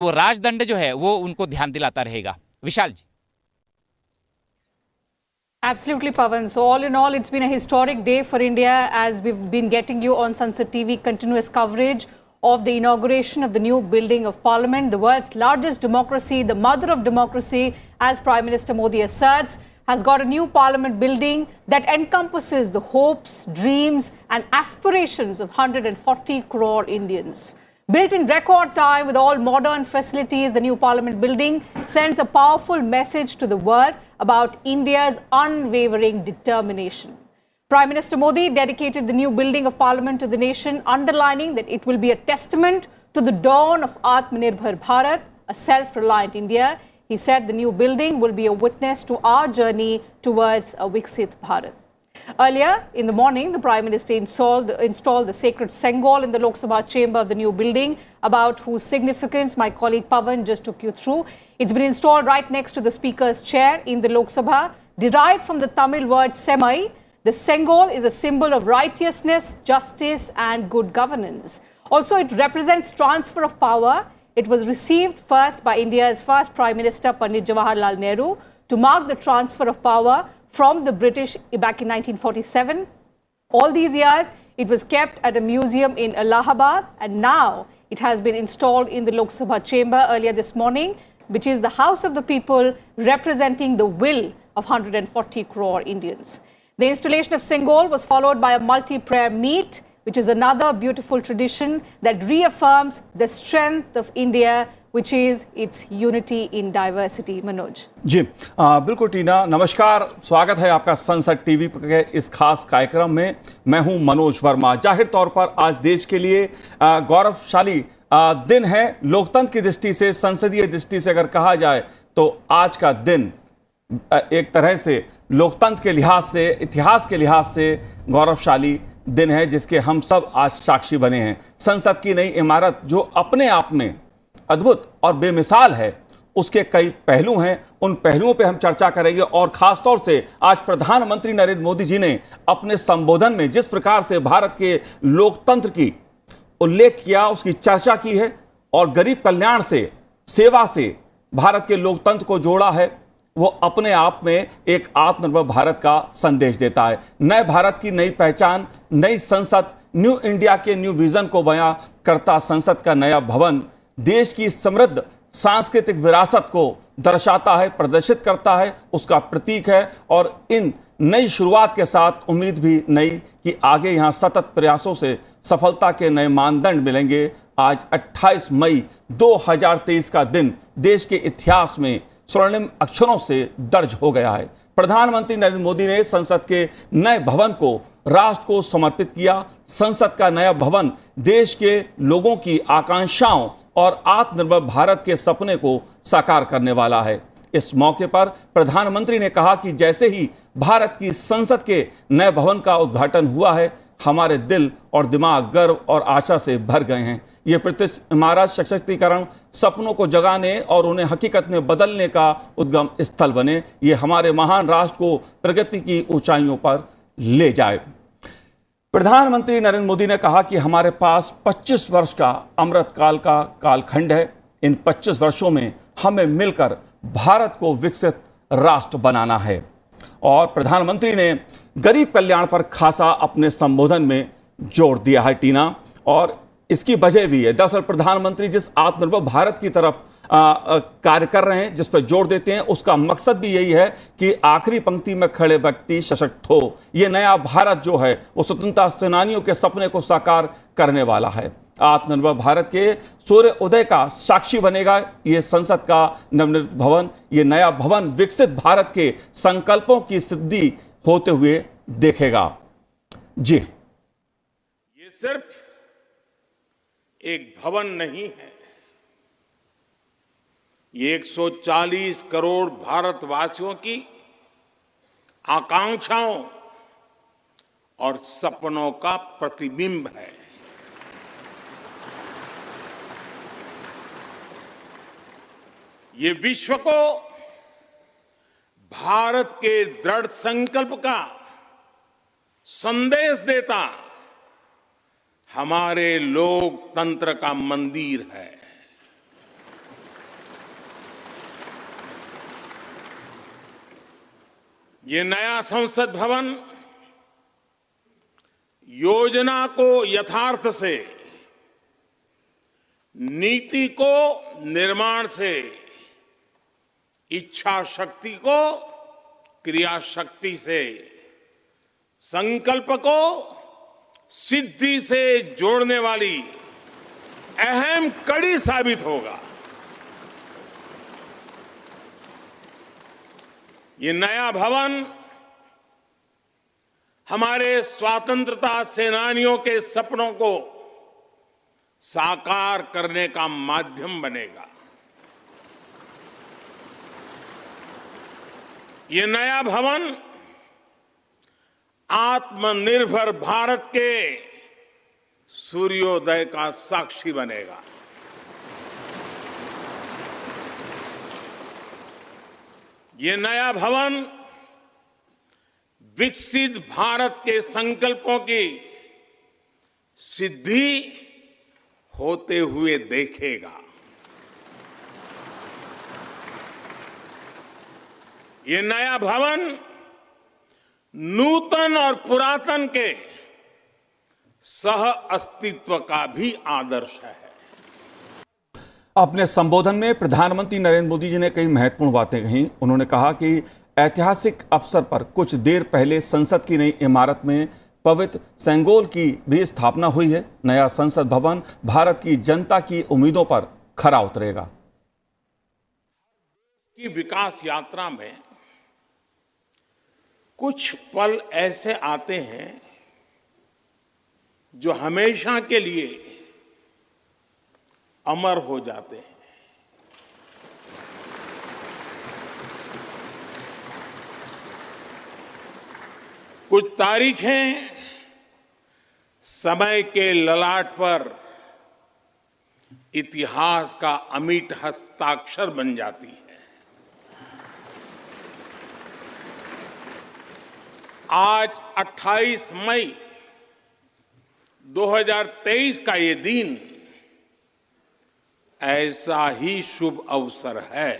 वो राजदंड जो है वो उनको ध्यान दिलाता रहेगा। विशाल जी। Absolutely, Pavan. So, all in all, it's been a historic day for India as we've been getting you on Sunset TV continuous coverage of the inauguration of the new building of Parliament, the world's largest democracy, the mother of democracy, as Prime Minister Modi asserts, has got a new Parliament building that encompasses the hopes, dreams, and aspirations of 140 crore Indians. Built in record time with all modern facilities, the new Parliament building sends a powerful message to the world about India's unwavering determination. Prime Minister Modi dedicated the new building of Parliament to the nation, underlining that it will be a testament to the dawn of Atmanirbhar Bharat, a self-reliant India. He said the new building will be a witness to our journey towards a Viksit Bharat. Earlier in the morning, the Prime Minister installed the sacred Sengol in the Lok Sabha chamber of the new building, about whose significance my colleague Pavan just took you through. It's been installed right next to the Speaker's chair in the Lok Sabha. Derived from the Tamil word semai, the Sengol is a symbol of righteousness, justice and good governance. Also, it represents transfer of power. It was received first by India's first Prime Minister, Pandit Jawaharlal Nehru, to mark the transfer of power from the British back in 1947. All these years, it was kept at a museum in Allahabad, and now it has been installed in the Lok Sabha chamber earlier this morning, which is the House of the People, representing the will of 140 crore Indians. The installation of Sengol was followed by a multi-prayer meet, which is another beautiful tradition that reaffirms the strength of India, which is its unity in diversity. Manoj जी बिल्कुल टीना, नमस्कार, स्वागत है आपका संसद TV के इस खास कार्यक्रम में। मैं हूं मनोज वर्मा। जाहिर तौर पर आज देश के लिए गौरवशाली दिन है। लोकतंत्र की दृष्टि से, संसदीय दृष्टि से अगर कहा जाए तो आज का दिन एक तरह से लोकतंत्र के लिहाज से, इतिहास के लिहाज से गौरवशाली दिन है, जिसके हम सब आज साक्षी बने हैं। संसद की नई इमारत जो अपने आप में अद्भुत और बेमिसाल है, उसके कई पहलू हैं। उन पहलुओं पे हम चर्चा करेंगे और खास तौर से आज प्रधानमंत्री नरेंद्र मोदी जी ने अपने संबोधन में जिस प्रकार से भारत के लोकतंत्र की उल्लेख किया, उसकी चर्चा की है और गरीब कल्याण से, सेवा से भारत के लोकतंत्र को जोड़ा है, वो अपने आप में एक आत्मनिर्भर भारत का संदेश देता है। नए भारत की नई पहचान, नई संसद, न्यू इंडिया के न्यू विजन को बयां करता संसद का नया भवन देश की समृद्ध सांस्कृतिक विरासत को दर्शाता है, प्रदर्शित करता है, उसका प्रतीक है। और इन नई शुरुआत के साथ उम्मीद भी नई कि आगे यहाँ सतत प्रयासों से सफलता के नए मानदंड मिलेंगे। आज 28 मई 2023 का दिन देश के इतिहास में स्वर्णिम अक्षरों से दर्ज हो गया है। प्रधानमंत्री नरेंद्र मोदी ने संसद के नए भवन को राष्ट्र को समर्पित किया। संसद का नया भवन देश के लोगों की आकांक्षाओं और आत्मनिर्भर भारत के सपने को साकार करने वाला है। इस मौके पर प्रधानमंत्री ने कहा कि जैसे ही भारत की संसद के नए भवन का उद्घाटन हुआ है, हमारे दिल और दिमाग गर्व और आशा से भर गए हैं। ये प्रतिष्ठित इमारत सशक्तिकरण, सपनों को जगाने और उन्हें हकीकत में बदलने का उद्गम स्थल बने। ये हमारे महान राष्ट्र को प्रगति की ऊंचाइयों पर ले जाए। प्रधानमंत्री नरेंद्र मोदी ने कहा कि हमारे पास 25 वर्ष का अमृत काल का कालखंड है। इन 25 वर्षों में हमें मिलकर भारत को विकसित राष्ट्र बनाना है। और प्रधानमंत्री ने गरीब कल्याण पर खासा अपने संबोधन में जोर दिया है टीना, और इसकी वजह भी है। दरअसल प्रधानमंत्री जिस आत्मनिर्भर भारत की तरफ कार्य कर रहे हैं, जिस पर जोर देते हैं, उसका मकसद भी यही है कि आखिरी पंक्ति में खड़े व्यक्ति सशक्त हो। ये नया भारत जो है वो स्वतंत्रता सेनानियों के सपने को साकार करने वाला है। आत्मनिर्भर भारत के सूर्य उदय का साक्षी बनेगा ये संसद का नवनिर्मित भवन। ये नया भवन विकसित भारत के संकल्पों की सिद्धि होते हुए देखेगा। जी, ये सिर्फ एक भवन नहीं है, ये 140 करोड़ भारतवासियों की आकांक्षाओं और सपनों का प्रतिबिंब है। ये विश्व को भारत के दृढ़ संकल्प का संदेश देता हमारे लोकतंत्र का मंदिर है। ये नया संसद भवन योजना को यथार्थ से, नीति को निर्माण से, इच्छा शक्ति को क्रिया शक्ति से, संकल्प को सिद्धि से जोड़ने वाली अहम कड़ी साबित होगा। ये नया भवन हमारे स्वतंत्रता सेनानियों के सपनों को साकार करने का माध्यम बनेगा। ये नया भवन आत्मनिर्भर भारत के सूर्योदय का साक्षी बनेगा। ये नया भवन विकसित भारत के संकल्पों की सिद्धि होते हुए देखेगा। ये नया भवन नूतन और पुरातन के सह अस्तित्व का भी आदर्श है। अपने संबोधन में प्रधानमंत्री नरेंद्र मोदी जी ने कई महत्वपूर्ण बातें कही। उन्होंने कहा कि ऐतिहासिक अवसर पर कुछ देर पहले संसद की नई इमारत में पवित्र सेंगोल की भी स्थापना हुई है। नया संसद भवन भारत की जनता की उम्मीदों पर खरा उतरेगा। की विकास यात्रा में कुछ पल ऐसे आते हैं जो हमेशा के लिए अमर हो जाते हैं। कुछ तारीखें समय के ललाट पर इतिहास का अमिट हस्ताक्षर बन जाती है। आज 28 मई 2023 का ये दिन ऐसा ही शुभ अवसर है।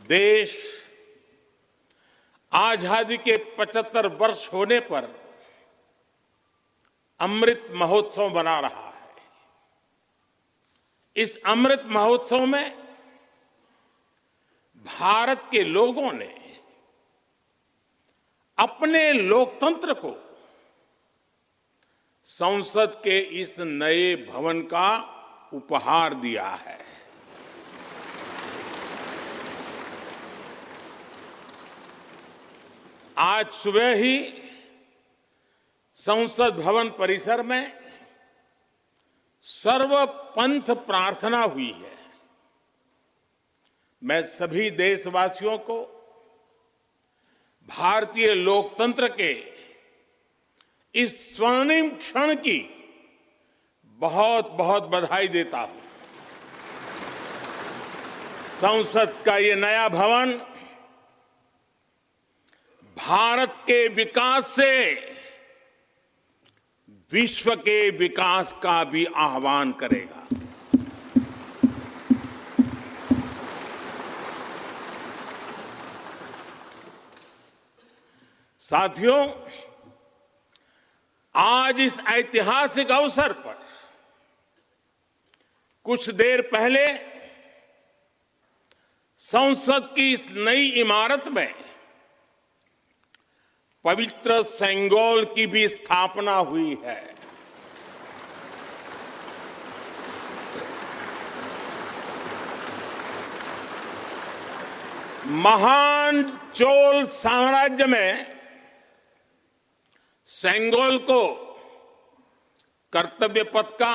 देश आजादी के 75 वर्ष होने पर अमृत महोत्सव मना रहा है। इस अमृत महोत्सव में भारत के लोगों ने अपने लोकतंत्र को संसद के इस नए भवन का उपहार दिया है। आज सुबह ही संसद भवन परिसर में सर्वपंथ प्रार्थना हुई है। मैं सभी देशवासियों को भारतीय लोकतंत्र के इस स्वर्णिम क्षण की बहुत बहुत बधाई देता हूं। संसद का ये नया भवन भारत के विकास से विश्व के विकास का भी आह्वान करेगा। साथियों, आज इस ऐतिहासिक अवसर पर कुछ देर पहले संसद की इस नई इमारत में पवित्र सेंगोल की भी स्थापना हुई है। महान चोल साम्राज्य में सेंगोल को कर्तव्य पथ का,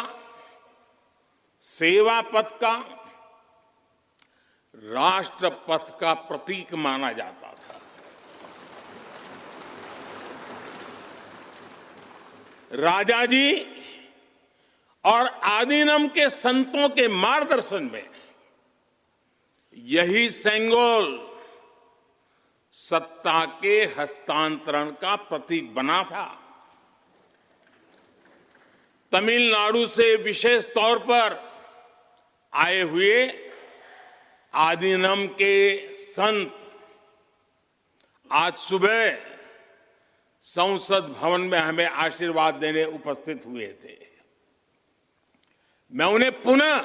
सेवा पथ का, राष्ट्र पथ का प्रतीक माना जाता था। राजा जी और आदीनम के संतों के मार्गदर्शन में यही सेंगोल सत्ता के हस्तांतरण का प्रतीक बना था। तमिलनाडु से विशेष तौर पर आए हुए आदीनम के संत आज सुबह संसद भवन में हमें आशीर्वाद देने उपस्थित हुए थे। मैं उन्हें पुनः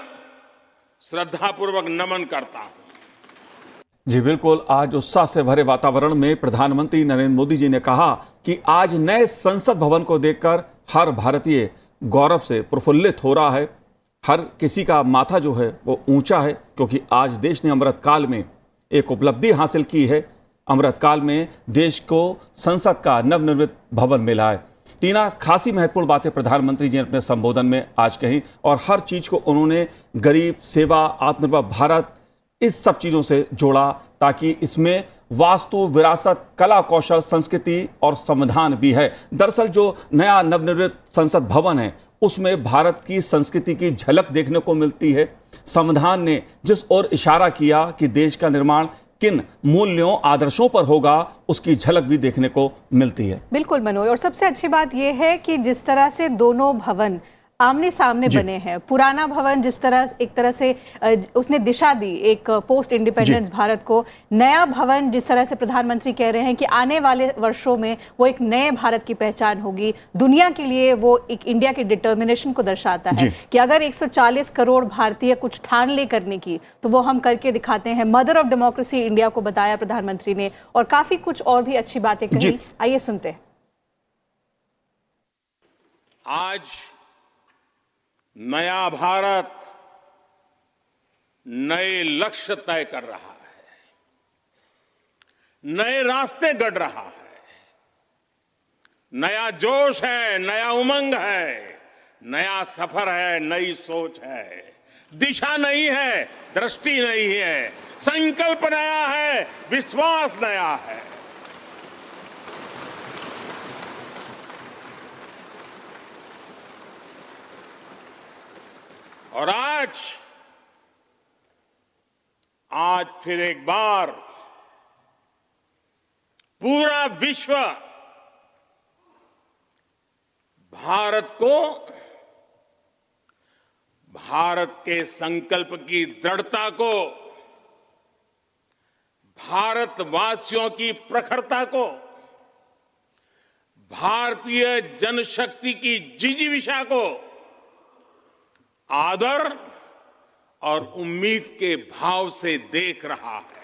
श्रद्धापूर्वक नमन करता हूं। जी बिल्कुल, आज उत्साह से भरे वातावरण में प्रधानमंत्री नरेंद्र मोदी जी ने कहा कि आज नए संसद भवन को देखकर हर भारतीय गौरव से प्रफुल्लित हो रहा है। हर किसी का माथा जो है वो ऊंचा है, क्योंकि आज देश ने अमृतकाल में एक उपलब्धि हासिल की है। अमृतकाल में देश को संसद का नवनिर्मित भवन मिला है। टीना, खासी महत्वपूर्ण बातें प्रधानमंत्री जी ने अपने संबोधन में आज कही और हर चीज को उन्होंने गरीब, सेवा, आत्मनिर्भर भारत, इस सब चीजों से जोड़ा, ताकि इसमें वास्तु, विरासत, कला, कौशल, संस्कृति और संविधान भी है। दरअसल जो नया नवनिर्मित संसद भवन है उसमें भारत की संस्कृति की झलक देखने को मिलती है। संविधान ने जिस ओर इशारा किया कि देश का निर्माण किन मूल्यों, आदर्शों पर होगा, उसकी झलक भी देखने को मिलती है। बिल्कुल मनोज, और सबसे अच्छी बात यह है कि जिस तरह से दोनों भवन आमने सामने बने हैं। पुराना भवन जिस तरह एक तरह से उसने दिशा दी एक पोस्ट इंडिपेंडेंस भारत को, नया भवन जिस तरह से प्रधानमंत्री कह रहे हैं कि आने वाले वर्षों में वो एक नए भारत की पहचान होगी दुनिया के लिए, वो एक इंडिया की डिटर्मिनेशन को दर्शाता है कि अगर 140 करोड़ भारतीय कुछ ठान ले करने की तो वो हम करके दिखाते हैं। मदर ऑफ डेमोक्रेसी इंडिया को बताया प्रधानमंत्री ने, और काफी कुछ और भी अच्छी बातें कही। आइए सुनते हैं। आज नया भारत नए लक्ष्य तय कर रहा है, नए रास्ते गढ़ रहा है, नया जोश है, नया उमंग है, नया सफर है, नई सोच है, दिशा नई है, दृष्टि नई है, संकल्प नया है, विश्वास नया है। और आज फिर एक बार पूरा विश्व भारत को, भारत के संकल्प की दृढ़ता को, भारतवासियों की प्रखरता को, भारतीय जनशक्ति की जिजीविषा को आदर और उम्मीद के भाव से देख रहा है।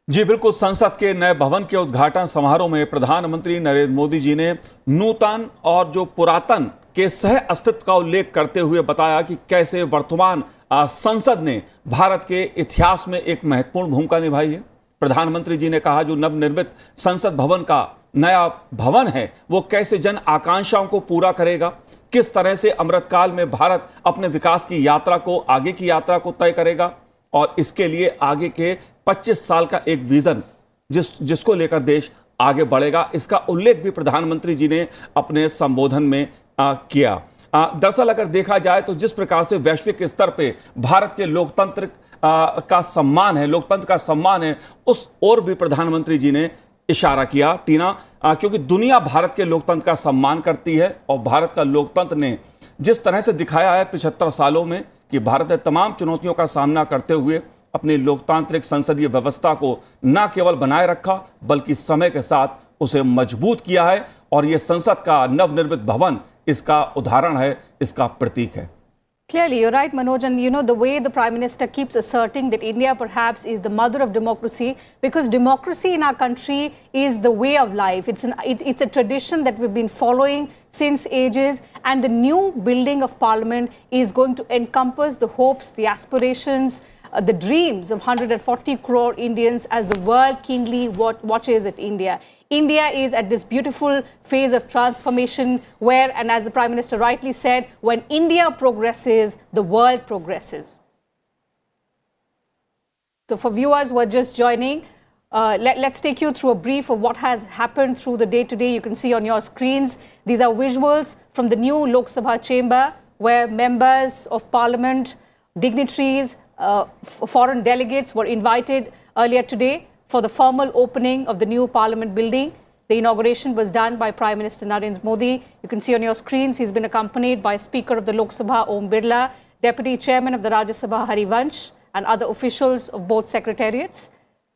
जी बिल्कुल, संसद के नए भवन के उद्घाटन समारोह में प्रधानमंत्री नरेंद्र मोदी जी ने नूतन और जो पुरातन के सह अस्तित्व का उल्लेख करते हुए बताया कि कैसे वर्तमान संसद ने भारत के इतिहास में एक महत्वपूर्ण भूमिका निभाई है। प्रधानमंत्री जी ने कहा जो नवनिर्मित संसद भवन का नया भवन है वो कैसे जन आकांक्षाओं को पूरा करेगा, किस तरह से अमृतकाल में भारत अपने विकास की यात्रा को, आगे की यात्रा को तय करेगा, और इसके लिए आगे के 25 साल का एक विजन जिसको लेकर देश आगे बढ़ेगा, इसका उल्लेख भी प्रधानमंत्री जी ने अपने संबोधन में किया। दरअसल अगर देखा जाए तो जिस प्रकार से वैश्विक स्तर पे भारत के लोकतंत्र का सम्मान है, लोकतंत्र का सम्मान है, उस ओर भी प्रधानमंत्री जी ने इशारा किया। टीना, क्योंकि दुनिया भारत के लोकतंत्र का सम्मान करती है और भारत का लोकतंत्र ने जिस तरह से दिखाया है 75 सालों में कि भारत ने तमाम चुनौतियों का सामना करते हुए अपनी लोकतांत्रिक संसदीय व्यवस्था को न केवल बनाए रखा बल्कि समय के साथ उसे मजबूत किया है, और यह संसद का नवनिर्मित भवन इसका उदाहरण है, इसका प्रतीक है। Clearly, you're right, Manoj, and you know the way the Prime Minister keeps asserting that India perhaps is the mother of democracy, because democracy in our country is the way of life. It's a tradition that we've been following since ages, and the new building of Parliament is going to encompass the hopes, the aspirations, the dreams of 140 crore Indians as the world keenly watches at India. India is at this beautiful phase of transformation where, and as the Prime Minister rightly said, when India progresses, the world progresses. So for viewers who are just joining, let's take you through a brief of what has happened through the day today. You can see on your screens, these are visuals from the new Lok Sabha chamber where members of Parliament, dignitaries, foreign delegates were invited earlier today for the formal opening of the new Parliament building. The inauguration was done by Prime Minister Narendra Modi. You can see on your screens he's been accompanied by Speaker of the Lok Sabha Om Birla, Deputy Chairman of the Rajya Sabha Harivansh and other officials of both secretariats.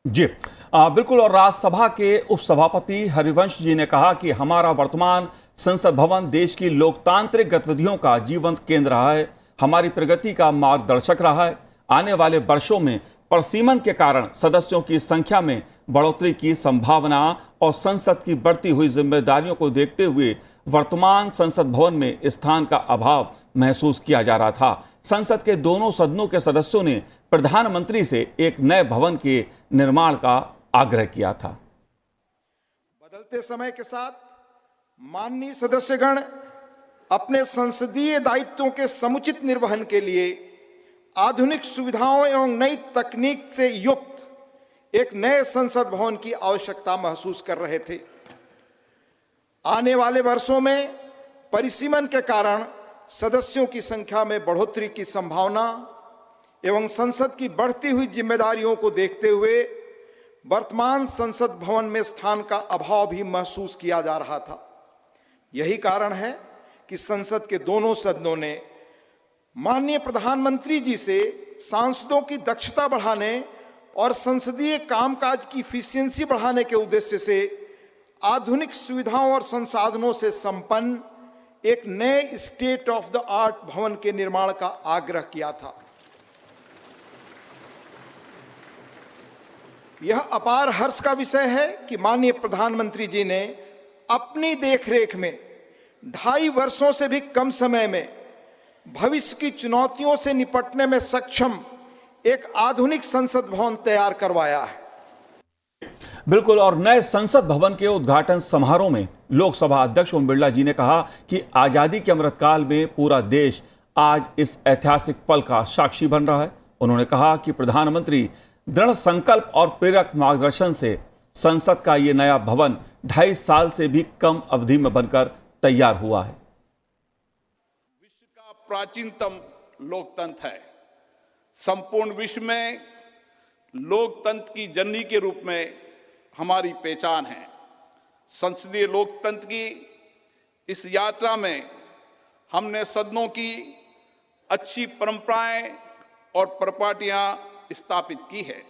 जी बिल्कुल। और राज्यसभा के उपसभापति हरिवंश जी ने कहा कि हमारा वर्तमान संसद भवन देश की लोकतांत्रिक गतिविधियों का जीवंत केंद्र रहा है, हमारी प्रगति का मार्गदर्शक रहा है। आने वाले वर्षों में प्रसीमन के कारण सदस्यों की संख्या में बढ़ोतरी की संभावना और संसद की बढ़ती हुई जिम्मेदारियों को देखते हुए वर्तमान संसद भवन में स्थान का अभाव महसूस किया जा रहा था। संसद के दोनों सदनों के सदस्यों ने प्रधानमंत्री से एक नए भवन के निर्माण का आग्रह किया था। बदलते समय के साथ माननीय सदस्यगण अपने संसदीय दायित्वों के समुचित निर्वहन के लिए आधुनिक सुविधाओं एवं नई तकनीक से युक्त एक नए संसद भवन की आवश्यकता महसूस कर रहे थे। आने वाले वर्षों में परिसीमन के कारण सदस्यों की संख्या में बढ़ोतरी की संभावना एवं संसद की बढ़ती हुई जिम्मेदारियों को देखते हुए वर्तमान संसद भवन में स्थान का अभाव भी महसूस किया जा रहा था। यही कारण है कि संसद के दोनों सदनों ने माननीय प्रधानमंत्री जी से सांसदों की दक्षता बढ़ाने और संसदीय कामकाज की इफिशियंसी बढ़ाने के उद्देश्य से आधुनिक सुविधाओं और संसाधनों से संपन्न एक नए स्टेट ऑफ द आर्ट भवन के निर्माण का आग्रह किया था। यह अपार हर्ष का विषय है कि माननीय प्रधानमंत्री जी ने अपनी देखरेख में 2.5 वर्षों से भी कम समय में भविष्य की चुनौतियों से निपटने में सक्षम एक आधुनिक संसद भवन तैयार करवाया है। बिल्कुल। और नए संसद भवन के उद्घाटन समारोह में लोकसभा अध्यक्ष ओम बिरला जी ने कहा कि आजादी के अमृतकाल में पूरा देश आज इस ऐतिहासिक पल का साक्षी बन रहा है। उन्होंने कहा कि प्रधानमंत्री दृढ़ संकल्प और प्रेरक मार्गदर्शन से संसद का ये नया भवन 2.5 साल से भी कम अवधि में बनकर तैयार हुआ है। विश्व का प्राचीनतम लोकतंत्र है। संपूर्ण विश्व में लोकतंत्र की जननी के रूप में हमारी पहचान है। संसदीय लोकतंत्र की इस यात्रा में हमने सदनों की अच्छी परंपराएं और परिपाटियां स्थापित की है।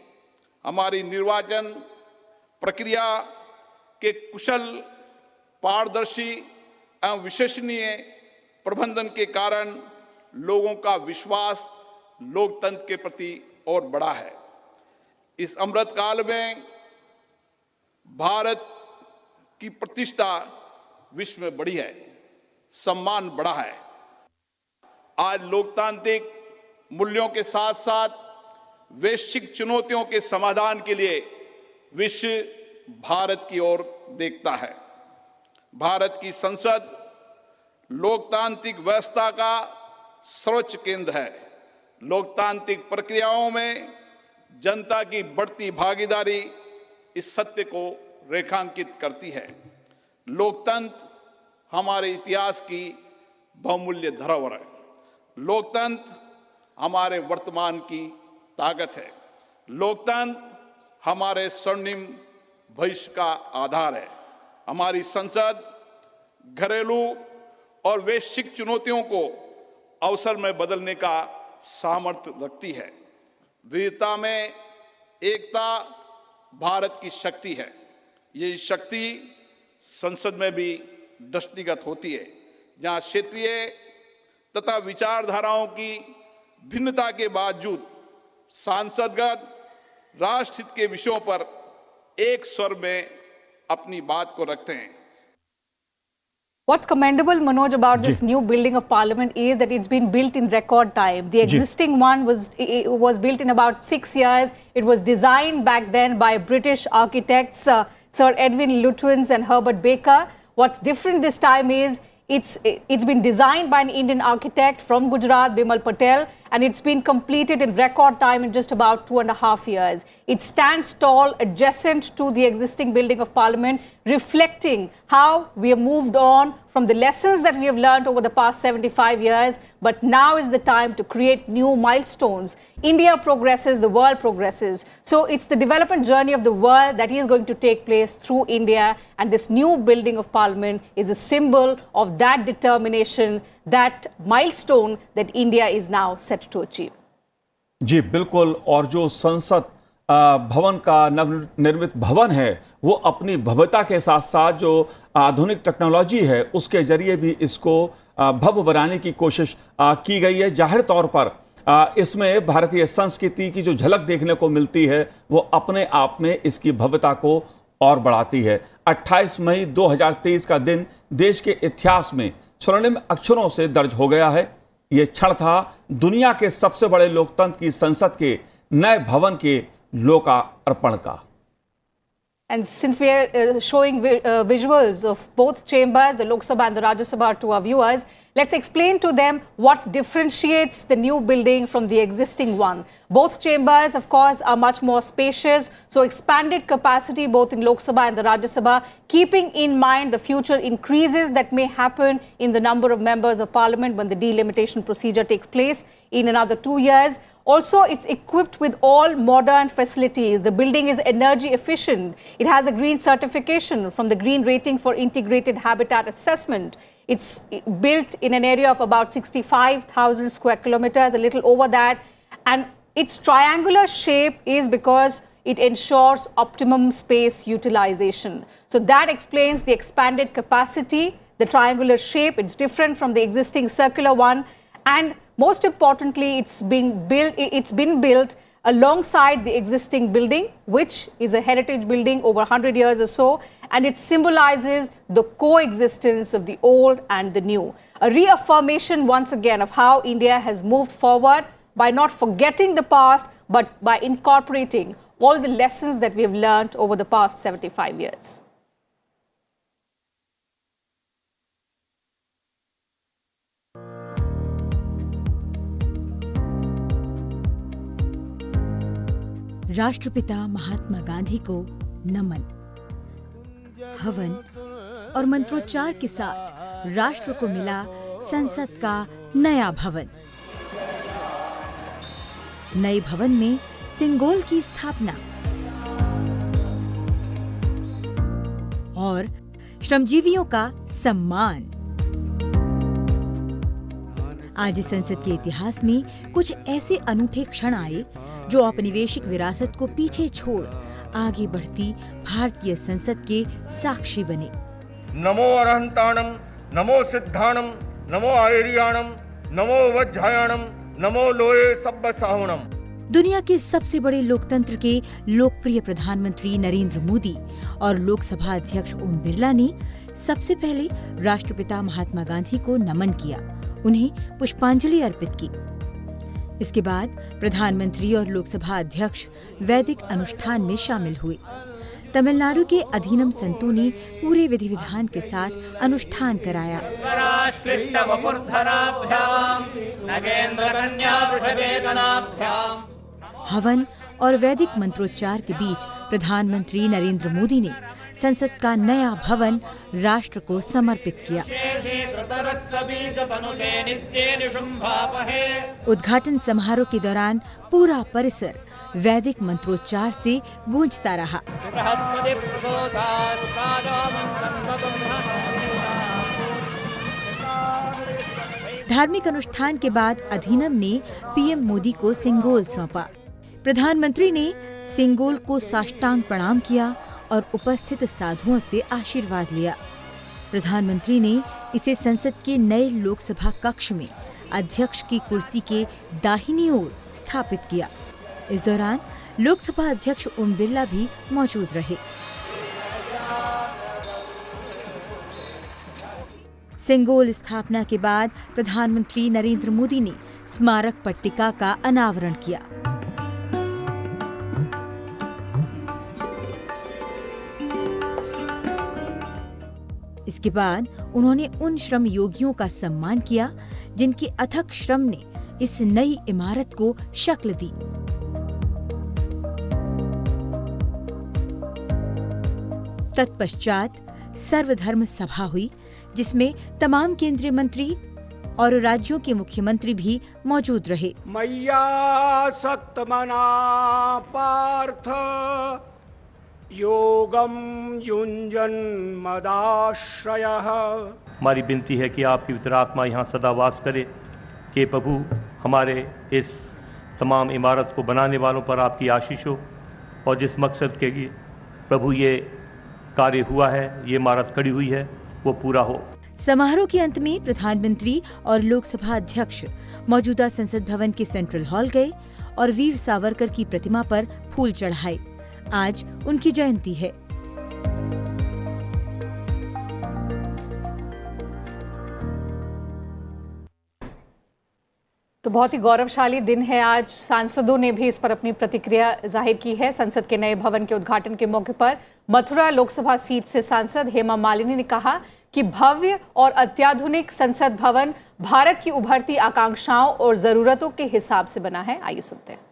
हमारी निर्वाचन प्रक्रिया के कुशल, पारदर्शी एवं विश्वसनीय प्रबंधन के कारण लोगों का विश्वास लोकतंत्र के प्रति और बढ़ा है। इस अमृतकाल में भारत की प्रतिष्ठा विश्व में बढ़ी है, सम्मान बढ़ा है। आज लोकतांत्रिक मूल्यों के साथ साथ वैश्विक चुनौतियों के समाधान के लिए विश्व भारत की ओर देखता है। भारत की संसद लोकतांत्रिक व्यवस्था का सर्वोच्च केंद्र है। लोकतांत्रिक प्रक्रियाओं में जनता की बढ़ती भागीदारी इस सत्य को रेखांकित करती है। लोकतंत्र हमारे इतिहास की बहुमूल्य धरोहर है। लोकतंत्र हमारे वर्तमान की ताकत है। लोकतंत्र हमारे स्वर्णिम भविष्य का आधार है। हमारी संसद घरेलू और वैश्विक चुनौतियों को अवसर में बदलने का सामर्थ्य रखती है। विविधता में एकता भारत की शक्ति है। ये शक्ति संसद में भी दृष्टिगत होती है, जहां क्षेत्रीय तथा विचारधाराओं की भिन्नता के बावजूद सांसदगण राष्ट्र हित के विषयों पर एक स्वर में अपनी बात को रखते हैं। What's commendable, Manoj, about this new building of Parliament is that it's been built in record time. The existing one was built in about 6 years. It was designed back then by British architects Sir Edwin Lutyens and Herbert Baker. What's different this time is it's been designed by an Indian architect from Gujarat, Bimal Patel, and it's been completed in record time in just about 2.5 years. It stands tall adjacent to the existing building of Parliament, reflecting how we have moved on from the lessons that we have learned over the past 75 years, but now is the time to create new milestones. India progresses, the world progresses. So it's the development journey of the world that is going to take place through India, and this new building of Parliament is a symbol of that determination, that milestone that India is now set to achieve. जी बिल्कुल। और जो संसद भवन का नवनिर्मित भवन है वो अपनी भव्यता के साथ साथ जो आधुनिक टेक्नोलॉजी है उसके जरिए भी इसको भव्य बनाने की कोशिश की गई है। जाहिर तौर पर इसमें भारतीय संस्कृति की जो झलक देखने को मिलती है वो अपने आप में इसकी भव्यता को और बढ़ाती है। 28 मई 2023 का दिन देश के इतिहास में स्वर्णिम अक्षरों से दर्ज हो गया है। ये क्षण था दुनिया के सबसे बड़े लोकतंत्र की संसद के नए भवन के लोकार्पण का। And since we are showing visuals of both chambers, the Lok Sabha and the Rajya Sabha, to our viewers, let's explain to them what differentiates the new building from the existing one. Both chambers, of course, are much more spacious, so expanded capacity both in Lok Sabha and the Rajya Sabha, keeping in mind the future increases that may happen in the number of members of Parliament when the delimitation procedure takes place in another 2 years. Also, it's equipped with all modern facilities. The building is energy efficient. It has a green certification from the Green Rating for Integrated Habitat Assessment. It's built in an area of about 65,000 square kilometers, a little over that. And its triangular shape is because it ensures optimum space utilization. So that explains the expanded capacity, the triangular shape. It's different from the existing circular one. And most importantly, it's been built alongside the existing building, which is a heritage building over 100 years or so, and it symbolizes the coexistence of the old and the new. A reaffirmation once again of how India has moved forward by not forgetting the past, but by incorporating all the lessons that we have learned over the past 75 years. राष्ट्रपिता महात्मा गांधी को नमन। हवन और मंत्रोच्चार के साथ राष्ट्र को मिला संसद का नया भवन। नए भवन में सिंगोल की स्थापना और श्रमजीवियों का सम्मान। आज संसद के इतिहास में कुछ ऐसे अनूठे क्षण आए जो औपनिवेशिक विरासत को पीछे छोड़ आगे बढ़ती भारतीय संसद के साक्षी बने। नमो अरहंताणम, नमो सिद्धाणम, नमो आयरियाणम, नमो वज्रयाणम, नमो लोये सब्ब साहुणम। दुनिया के सबसे बड़े लोकतंत्र के लोकप्रिय प्रधानमंत्री नरेंद्र मोदी और लोकसभा अध्यक्ष ओम बिरला ने सबसे पहले राष्ट्रपिता महात्मा गांधी को नमन किया, उन्हें पुष्पांजलि अर्पित की। इसके बाद प्रधानमंत्री और लोकसभा अध्यक्ष वैदिक अनुष्ठान में शामिल हुए। तमिलनाडु के अधीनम संतों ने पूरे विधि विधान के साथ अनुष्ठान कराया। हवन और वैदिक मंत्रोच्चार के बीच प्रधानमंत्री नरेंद्र मोदी ने संसद का नया भवन राष्ट्र को समर्पित किया। उद्घाटन समारोह के दौरान पूरा परिसर वैदिक मंत्रोच्चार से गूंजता रहा। धार्मिक अनुष्ठान के बाद अधीनम ने पीएम मोदी को सिंगोल सौंपा। प्रधानमंत्री ने सिंगोल को साष्टांग प्रणाम किया और उपस्थित साधुओं से आशीर्वाद लिया। प्रधानमंत्री ने इसे संसद के नए लोकसभा कक्ष में अध्यक्ष की कुर्सी के दाहिनी ओर स्थापित किया। इस दौरान लोकसभा अध्यक्ष ओम बिरला भी मौजूद रहे। सिंगोल स्थापना के बाद प्रधानमंत्री नरेंद्र मोदी ने स्मारक पट्टिका का अनावरण किया। इसके बाद उन्होंने उन श्रम योगियों का सम्मान किया जिनके अथक श्रम ने इस नई इमारत को शक्ल दी। तत्पश्चात सर्वधर्म सभा हुई, जिसमें तमाम केंद्रीय मंत्री और राज्यों के मुख्यमंत्री भी मौजूद रहे। मय्या सक्तमना पार्थ योगम युञ्जन मदाश्रयः। हमारी विनती है कि आपकी पवित्र आत्मा यहाँ सदा वास करे, कि प्रभु हमारे इस तमाम इमारत को बनाने वालों पर आपकी आशीष हो, और जिस मकसद के लिए प्रभु ये कार्य हुआ है, ये इमारत खड़ी हुई है, वो पूरा हो। समारोह के अंत में प्रधानमंत्री और लोकसभा अध्यक्ष मौजूदा संसद भवन के सेंट्रल हॉल गए और वीर सावरकर की प्रतिमा पर फूल चढ़ाए। आज उनकी जयंती है। तो बहुत ही गौरवशाली दिन है आज। सांसदों ने भी इस पर अपनी प्रतिक्रिया जाहिर की है। संसद के नए भवन के उद्घाटन के मौके पर मथुरा लोकसभा सीट से सांसद हेमा मालिनी ने कहा कि भव्य और अत्याधुनिक संसद भवन भारत की उभरती आकांक्षाओं और जरूरतों के हिसाब से बना है। आइए सुनते हैं।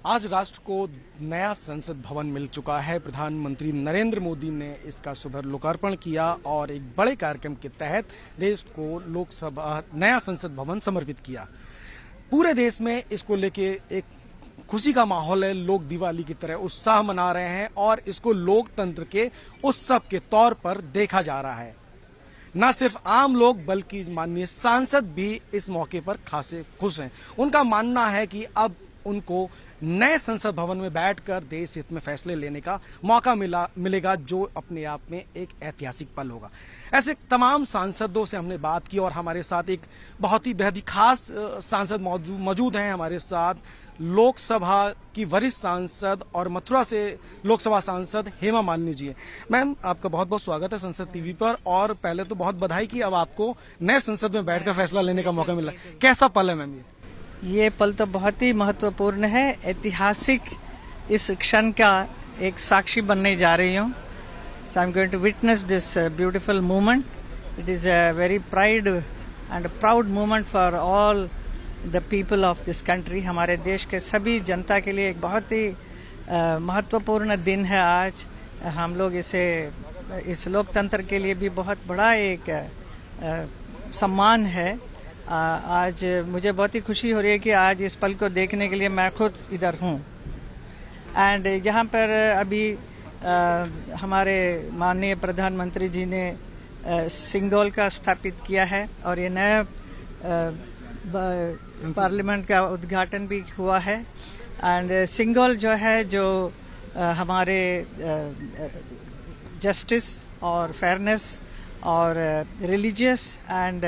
आज राष्ट्र को नया संसद भवन मिल चुका है। प्रधानमंत्री नरेंद्र मोदी ने इसका सुबह लोकार्पण किया और एक बड़े कार्यक्रम के तहत देश को लोकसभा नया संसद भवन समर्पित किया। पूरे देश में इसको लेके एक खुशी का माहौल है। लोग दिवाली की तरह उत्साह मना रहे हैं और इसको लोकतंत्र के उत्सव के तौर पर देखा जा रहा है। न सिर्फ आम लोग बल्कि माननीय सांसद भी इस मौके पर खासे खुश हैं। उनका मानना है कि अब उनको नए संसद भवन में बैठकर देश हित में फैसले लेने का मौका मिलेगा, जो अपने आप में एक ऐतिहासिक पल होगा। ऐसे तमाम सांसदों से हमने बात की और हमारे साथ एक बहुत ही बेहद ही खास सांसद मौजूद हैं हमारे साथ। लोकसभा की वरिष्ठ सांसद और मथुरा से लोकसभा सांसद हेमा मालिनी जी है। मैम, आपका बहुत बहुत स्वागत है संसद टीवी पर। और पहले तो बहुत बधाई कि अब आपको नए संसद में बैठकर फैसला लेने का मौका मिला। कैसा पल है मैम ये पल तो बहुत ही महत्वपूर्ण है। ऐतिहासिक इस क्षण का एक साक्षी बनने जा रही हूँ। So I'm going to witness this beautiful moment. It is a very pride and a proud moment for all the people of this country. हमारे देश के सभी जनता के लिए एक बहुत ही महत्वपूर्ण दिन है आज। हम लोग इस लोकतंत्र के लिए भी बहुत बड़ा एक सम्मान है। आज मुझे बहुत ही खुशी हो रही है कि आज इस पल को देखने के लिए मैं खुद इधर हूँ। एंड यहाँ पर अभी हमारे माननीय प्रधानमंत्री जी ने सिंगोल का स्थापित किया है और ये नया पार्लियामेंट का उद्घाटन भी हुआ है। एंड सिंगोल जो है, जो हमारे जस्टिस और फेयरनेस और रिलीजियस एंड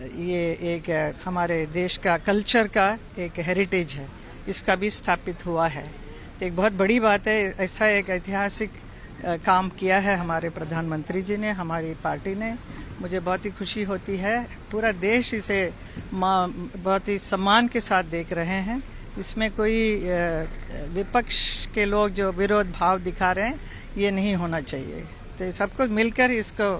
ये एक हमारे देश का कल्चर का एक हेरिटेज है, इसका भी स्थापित हुआ है। एक बहुत बड़ी बात है। ऐसा एक ऐतिहासिक काम किया है हमारे प्रधानमंत्री जी ने, हमारी पार्टी ने। मुझे बहुत ही खुशी होती है। पूरा देश इसे बहुत ही सम्मान के साथ देख रहे हैं। इसमें कोई विपक्ष के लोग जो विरोध भाव दिखा रहे हैं, ये नहीं होना चाहिए। तो सबको मिलकर इसको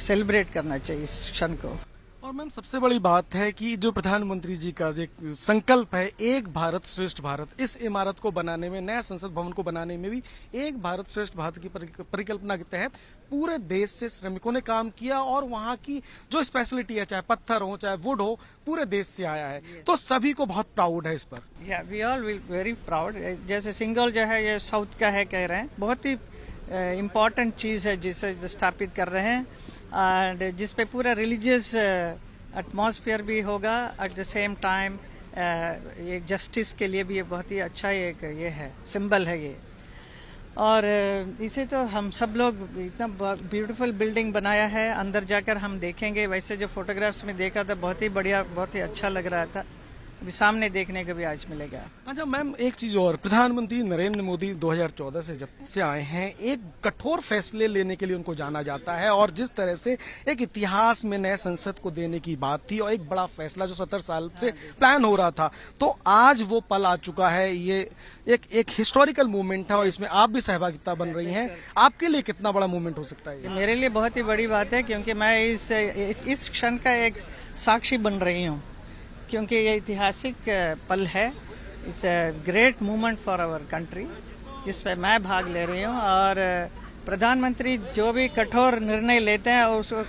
सेलिब्रेट करना चाहिए इस क्षण को। और मैम, सबसे बड़ी बात है कि जो प्रधानमंत्री जी का जो संकल्प है, एक भारत श्रेष्ठ भारत, इस इमारत को बनाने में, नया संसद भवन को बनाने में भी एक भारत श्रेष्ठ भारत की परिकल्पना के तहत पूरे देश से श्रमिकों ने काम किया और वहाँ की जो स्पेशलिटी है, चाहे पत्थर हो चाहे वुड हो, पूरे देश से आया है। तो सभी को बहुत प्राउड है इस पर। We all very proud. जैसे सिंगल जो है ये साउथ का है, कह रहे हैं, बहुत ही इम्पोर्टेंट चीज है जिसे स्थापित कर रहे हैं। एंड जिस पे पूरा रिलीजियस एटमॉस्फेयर भी होगा। एट द सेम टाइम ये जस्टिस के लिए भी ये बहुत ही अच्छा एक ये है, सिंबल है ये। और इसे तो हम सब लोग इतना ब्यूटीफुल बिल्डिंग बनाया है। अंदर जाकर हम देखेंगे। वैसे जो फोटोग्राफ्स में देखा था बहुत ही बढ़िया, बहुत ही अच्छा लग रहा था। अभी सामने देखने को भी आज मिलेगा। अच्छा मैम, एक चीज और, प्रधानमंत्री नरेंद्र मोदी 2014 से जब से आए हैं, एक कठोर फैसले लेने के लिए उनको जाना जाता है, और जिस तरह से एक इतिहास में नए संसद को देने की बात थी और एक बड़ा फैसला जो 70 साल से प्लान हो रहा था, तो आज वो पल आ चुका है। ये एक हिस्टोरिकल मूवमेंट है और इसमें आप भी सहभागिता बन रही हैं। आपके लिए कितना बड़ा मूवमेंट हो सकता है? मेरे लिए बहुत ही बड़ी बात है, क्योंकि मैं इस क्षण का एक साक्षी बन रही हूँ, क्योंकि ये ऐतिहासिक पल है। It's a great movement for our country, जिस पे मैं भाग ले रही हूँ। और प्रधानमंत्री जो भी कठोर निर्णय लेते हैं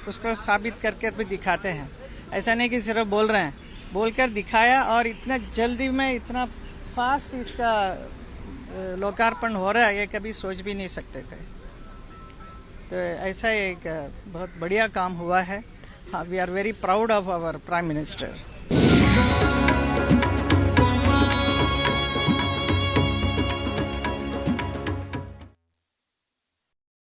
उसको साबित करके भी दिखाते हैं। ऐसा नहीं कि सिर्फ बोल रहे हैं, बोलकर दिखाया, और इतना जल्दी में इतना फास्ट इसका लोकार्पण हो रहा है, ये कभी सोच भी नहीं सकते थे। तो ऐसा एक बहुत बढ़िया काम हुआ है। We are very proud of our prime minister.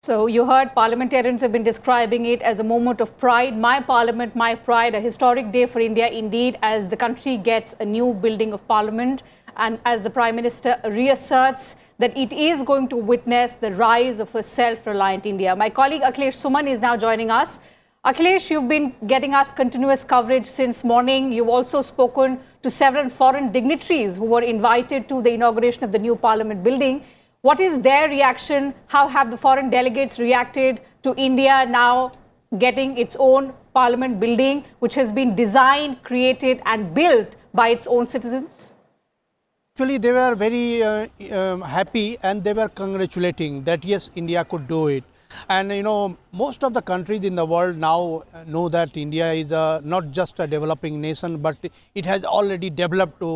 So you heard parliamentarians have been describing it as a moment of pride. My parliament, my pride, a historic day for India indeed, as the country gets a new building of parliament and as the Prime Minister reasserts that it is going to witness the rise of a self-reliant India. My colleague Akhilesh Suman is now joining us. Akhilesh, you've been getting us continuous coverage since morning. You've also spoken to several foreign dignitaries who were invited to the inauguration of the new parliament building. What is their reaction? How have the foreign delegates reacted to India now getting its own parliament building, which has been designed, created and built by its own citizens? Actually, they were very happy, and they were congratulating that yes, India could do it. And you know, most of the countries in the world now know that India is not just a developing nation, but it has already developed to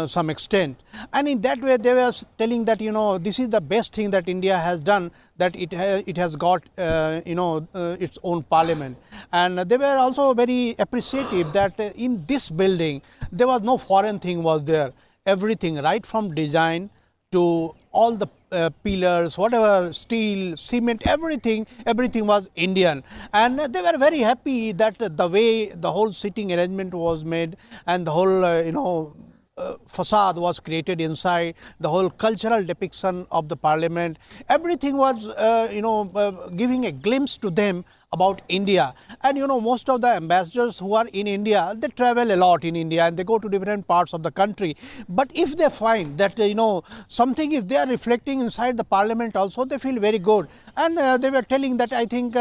some extent. And in that way, they were telling that, you know, this is the best thing that India has done, that it has got its own parliament. And they were also very appreciative that in this building there was no foreign thing was there. Everything, right from design to all the pillars, whatever, steel, cement, everything was Indian. And they were very happy that the way the whole sitting arrangement was made, and the whole facade was created inside, the whole cultural depiction of the parliament, everything was giving a glimpse to them about India. And you know, most of the ambassadors who are in India, they travel a lot in India and they go to different parts of the country. But if they find that something is there reflecting inside the parliament also, they feel very good. And they were telling that I think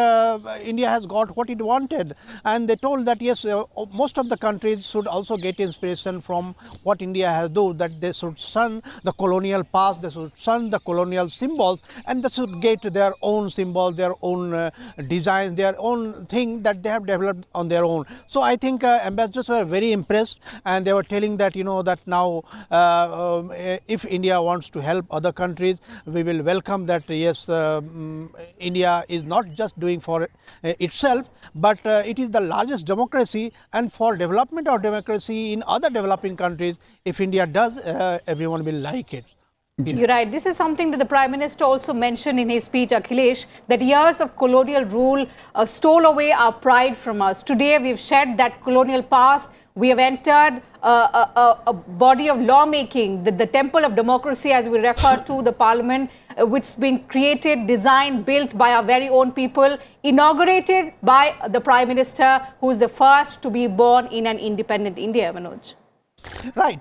India has got what it wanted. And they told that yes, most of the countries should also get inspiration from what India has done, that they should shun the colonial past, they should shun the colonial symbols, and they should get their own symbols, their own designs, their own thing that they have developed on their own. So I think ambassadors were very impressed, and they were telling that that now if India wants to help other countries, we will welcome that. Yes, India is not just doing for itself, but it is the largest democracy, and for development of democracy in other developing countries, if India does, everyone will like it. You're right. This is something that the Prime Minister also mentioned in his speech, Akhilesh, that years of colonial rule stole away our pride from us. Today, we've shed that colonial past. We have entered a body of lawmaking, the temple of democracy, as we refer to the parliament, which has been created, designed, built by our very own people, inaugurated by the Prime Minister, who is the first to be born in an independent India, Manoj. Right.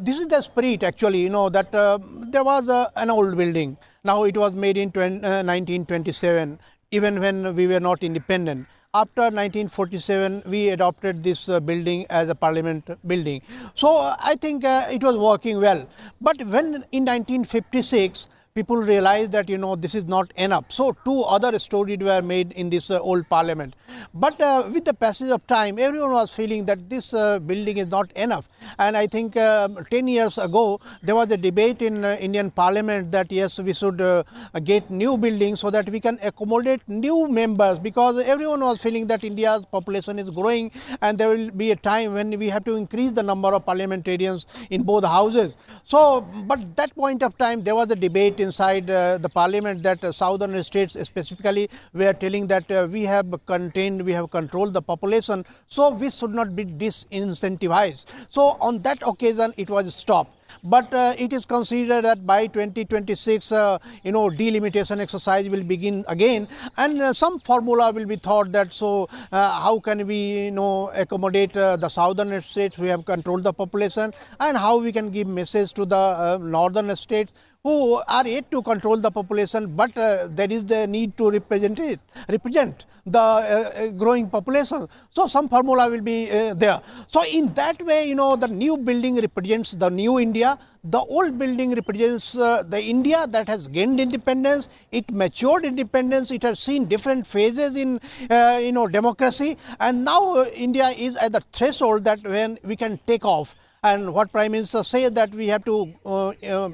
This is the spirit actually, that there was an old building. Now it was made in 1927, even when we were not independent. After 1947, we adopted this building as a parliament building. So I think it was working well. But when in 1956, people realized that this is not enough. So two other stories were made in this old parliament. But with the passage of time, everyone was feeling that this building is not enough. And I think 10 years ago, there was a debate in Indian parliament that yes, we should get new buildings so that we can accommodate new members, because everyone was feeling that India's population is growing and there will be a time when we have to increase the number of parliamentarians in both houses. So, but that point of time, there was a debate inside the parliament that southern states specifically were telling that we have controlled the population, so we should not be disincentivized. So on that occasion it was stopped. But it is considered that by 2026, delimitation exercise will begin again, and some formula will be thought that how can we accommodate the southern states who have controlled the population, and how we can give message to the northern states who are yet to control the population, but there is the need to represent the growing population. So some formula will be there. So in that way, the new building represents the new India. The old building represents the India that has gained independence. It matured independence. It has seen different phases in democracy, and now India is at the threshold that when we can take off. And what Prime Minister says that we have to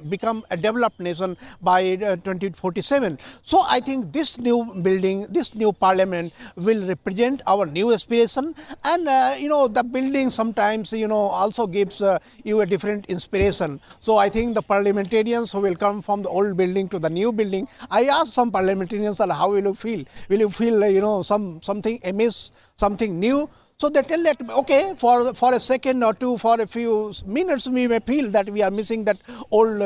become a developed nation by 2047. So I think this new building, this new parliament will represent our new aspiration, and the building sometimes also gives you a different inspiration. So I think the parliamentarians who will come from the old building to the new building, I asked some parliamentarians how will you feel? Will you feel something amiss, something new? So they tell that, okay, for a second or two, for a few minutes, we may feel that we are missing that old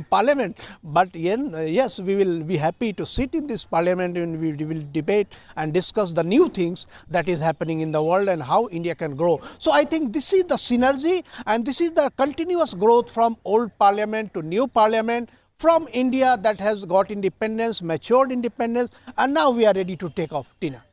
parliament. But yes, we will be happy to sit in this parliament, and we will debate and discuss the new things that is happening in the world and how India can grow. So I think this is the synergy, and this is the continuous growth from old parliament to new parliament, from India that has got independence, matured independence, and now we are ready to take off. Tina.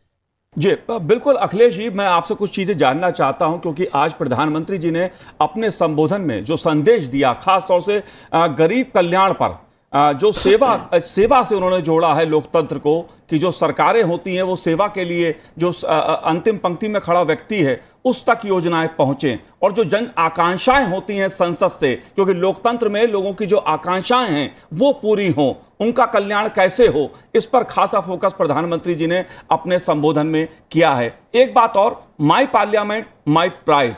जी बिल्कुल अखिलेश जी, मैं आपसे कुछ चीज़ें जानना चाहता हूं, क्योंकि आज प्रधानमंत्री जी ने अपने संबोधन में जो संदेश दिया, खास तौर से गरीब कल्याण पर, जो सेवा से उन्होंने जोड़ा है लोकतंत्र को, कि जो सरकारें होती हैं वो सेवा के लिए जो अंतिम पंक्ति में खड़ा व्यक्ति है उस तक योजनाएं पहुंचें, और जो जन आकांक्षाएं होती हैं संसद से, क्योंकि लोकतंत्र में लोगों की जो आकांक्षाएं हैं वो पूरी हों, उनका कल्याण कैसे हो, इस पर खासा फोकस प्रधानमंत्री जी ने अपने संबोधन में किया है। एक बात और, माई पार्लियामेंट माई प्राइड,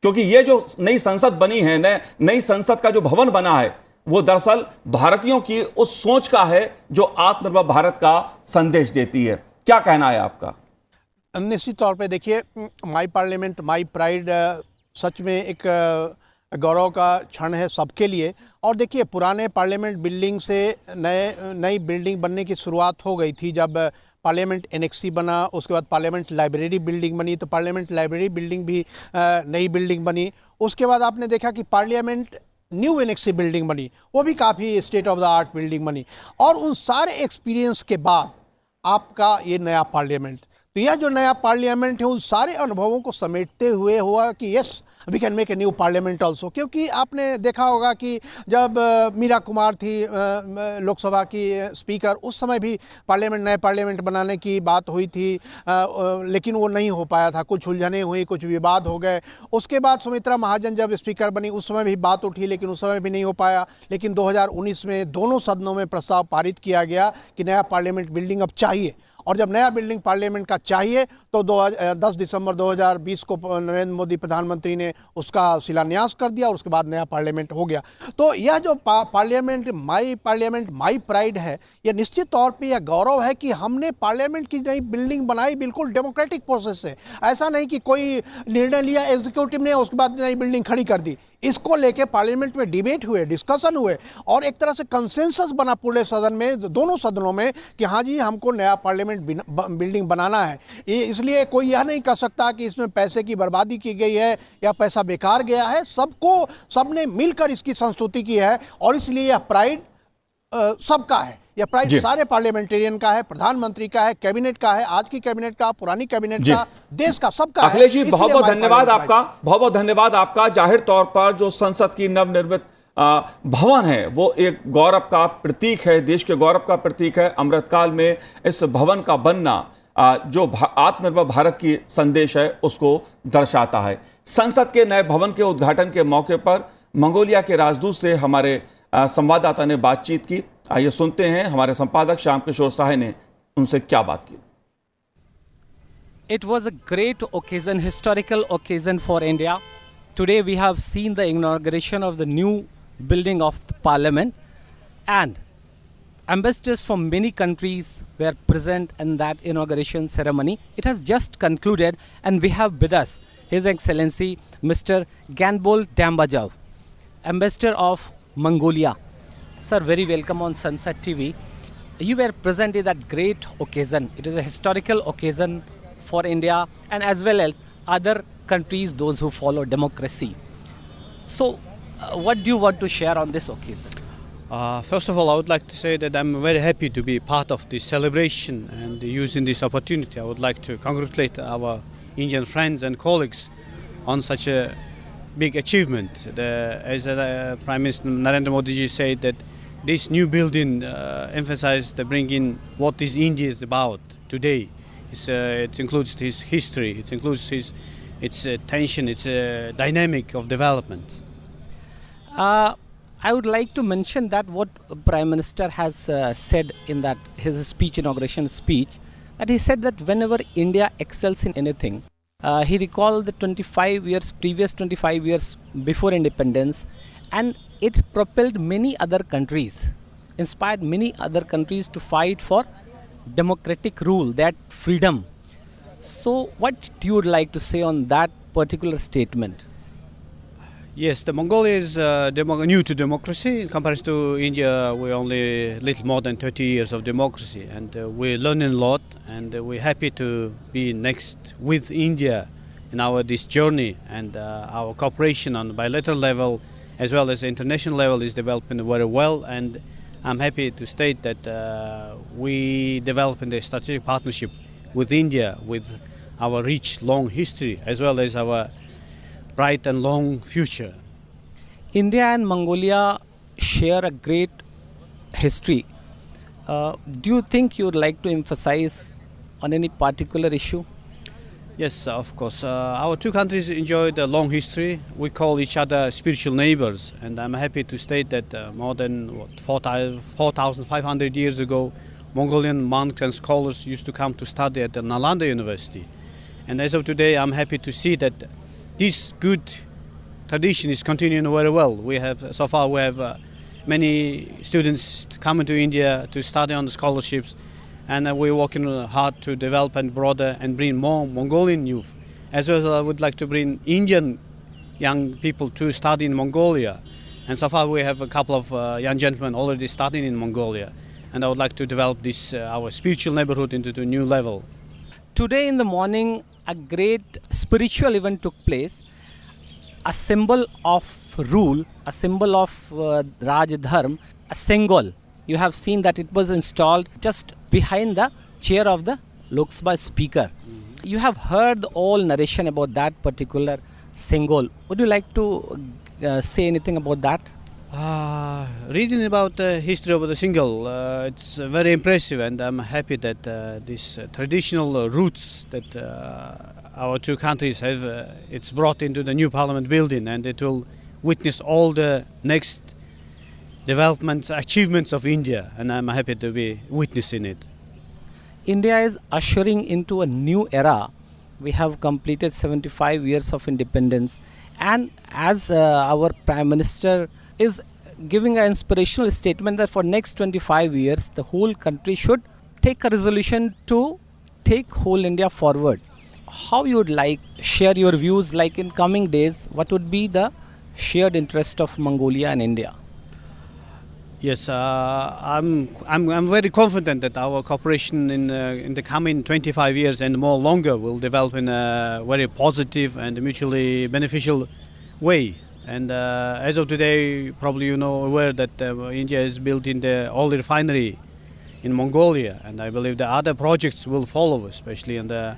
क्योंकि ये जो नई संसद बनी है, नई संसद का जो भवन बना है, वो दरअसल भारतीयों की उस सोच का है जो आत्मनिर्भर भारत का संदेश देती है। क्या कहना है आपका? निश्चित तौर पे देखिए, माई पार्लियामेंट माई प्राइड सच में एक गौरव का क्षण है सबके लिए। और देखिए, पुराने पार्लियामेंट बिल्डिंग से नई बिल्डिंग बनने की शुरुआत हो गई थी जब पार्लियामेंट एनेक्सी बना, उसके बाद पार्लियामेंट लाइब्रेरी बिल्डिंग बनी, तो पार्लियामेंट लाइब्रेरी बिल्डिंग भी नई बिल्डिंग बनी। उसके बाद आपने देखा कि पार्लियामेंट न्यू एनेक्सी बिल्डिंग बनी, वो भी काफ़ी state of the art building बनी। और उन सारे एक्सपीरियंस के बाद आपका ये नया पार्लियामेंट, तो यह जो नया पार्लियामेंट है उन सारे अनुभवों को समेटते हुए हुआ कि yes we can make a new parliament also. क्योंकि आपने देखा होगा कि जब मीरा कुमार थी लोकसभा की स्पीकर, उस समय भी नए पार्लियामेंट बनाने की बात हुई थी, लेकिन वो नहीं हो पाया था, कुछ उलझने हुई, कुछ विवाद हो गए। उसके बाद सुमित्रा महाजन जब स्पीकर बनी, उस समय भी बात उठी, लेकिन उस समय भी नहीं हो पाया। लेकिन 2019 में दोनों सदनों में प्रस्ताव पारित किया गया कि नया पार्लियामेंट बिल्डिंग अब चाहिए, और जब नया बिल्डिंग पार्लियामेंट का चाहिए तो 10 दिसंबर 2020 को नरेंद्र मोदी प्रधानमंत्री ने उसका शिलान्यास कर दिया, और उसके बाद नया पार्लियामेंट हो गया। तो यह जो पार्लियामेंट माई प्राइड है, यह निश्चित तौर पे यह गौरव है कि हमने पार्लियामेंट की नई बिल्डिंग बनाई बिल्कुल डेमोक्रेटिक प्रोसेस से। ऐसा नहीं कि कोई निर्णय लिया एग्जीक्यूटिव ने, उसके बाद नई बिल्डिंग खड़ी कर दी। इसको लेके पार्लियामेंट में डिबेट हुए, डिस्कशन हुए, और एक तरह से कंसेंसस बना पूरे सदन में, दोनों सदनों में, कि हाँ जी हमको नया पार्लियामेंट बिल्डिंग बनाना है। इसलिए कोई यह नहीं कह सकता कि इसमें पैसे की बर्बादी की गई है या पैसा बेकार गया है। सबने मिलकर इसकी संस्तुति की है, और इसलिए यह प्राइड सबका है। यह प्राइड सारे पार्लियामेंटेरियन का है, प्रधानमंत्री का है, कैबिनेट का है, आज की कैबिनेट का, पुरानी कैबिनेट का, देश का, सबका है। अखिलेश जी, बहुत बहुत धन्यवाद आपका, बहुत बहुत धन्यवाद आपका। जाहिर तौर पर जो संसद की नवनिर्मित भवन है वो एक गौरव का प्रतीक है, देश के गौरव का प्रतीक है। अमृतकाल में इस भवन का बनना जो आत्मनिर्भर भारत की संदेश है उसको दर्शाता है। संसद के नए भवन के उद्घाटन के मौके पर मंगोलिया के राजदूत से हमारे संवाददाता ने बातचीत की। आइए सुनते हैं हमारे संपादक श्याम किशोर साहे ने उनसे क्या बात की। It was a great occasion, historical occasion for India. Today we have seen the inauguration of the new building of the parliament, and ambassadors from many countries were present in that inauguration ceremony. It has just concluded, and we have with us His Excellency Mr. Ganbol Dambajau, Ambassador of Mongolia. Sir, very welcome on Sunset TV. You were present in that great occasion. It is a historical occasion for India and as well as other countries, those who follow democracy. So, what do you want to share on this occasion? First of all, I would like to say that I'm very happy to be part of this celebration, and using this opportunity, I would like to congratulate our Indian friends and colleagues on such a big achievement. As Prime Minister Narendra Modi ji said, that this new building emphasizes the bringing what is India is about today. It includes his history, it includes its tension, its dynamic of development. I would like to mention that what Prime Minister has said in that his speech, inauguration speech, that he said that whenever India excels in anything, he recalled the previous 25 years before independence, and it propelled many other countries, inspired many other countries to fight for democratic rule, that freedom. So what you would like to say on that particular statement? Yes, the Mongolia is new to democracy. In comparison to India, we're only a little more than 30 years of democracy, and we're learning a lot, and we're happy to be next with India in this journey, and our cooperation on bilateral level as well as international level is developing very well, and I'm happy to state that we developing a strategic partnership with India with our rich, long history as well as our bright and long future. India and Mongolia share a great history. Do you think you would like to emphasize on any particular issue? Yes, of course. Our two countries enjoy a long history. We call each other spiritual neighbors, and I'm happy to state that more than 4,500 years ago, Mongolian monks and scholars used to come to study at the Nalanda University. And as of today, I'm happy to see that this good tradition is continuing very well. So far we have many students coming to India to study on the scholarships, and we're working hard to develop and broaden and bring more Mongolian youth. As well as I would like to bring Indian young people to study in Mongolia. And so far we have a couple of young gentlemen already studying in Mongolia. And I would like to develop this our spiritual neighborhood into a new level. Today in the morning, a great spiritual event took place. A symbol of rule, a symbol of Raj Dharm, a Sengol. You have seen that it was installed just behind the chair of the Lok Sabha speaker. You have heard all narration about that particular Sengol. Would you like to say anything about that? Reading about the history of the Sengol, it's very impressive, and I'm happy that these traditional roots that our two countries have, it's brought into the new parliament building, and it will witness all the next developments, achievements of India, and I'm happy to be witnessing it. India is ushering into a new era. We have completed 75 years of independence, and as our Prime Minister is giving an inspirational statement that for next 25 years the whole country should take a resolution to take whole India forward. How you would like share your views, like in coming days, what would be the shared interest of Mongolia and India? Yes, I'm very confident that our cooperation in the coming 25 years and more longer will develop in a very positive and mutually beneficial way. And as of today, probably you know aware that India is building the oil refinery in Mongolia, and I believe the other projects will follow, especially in the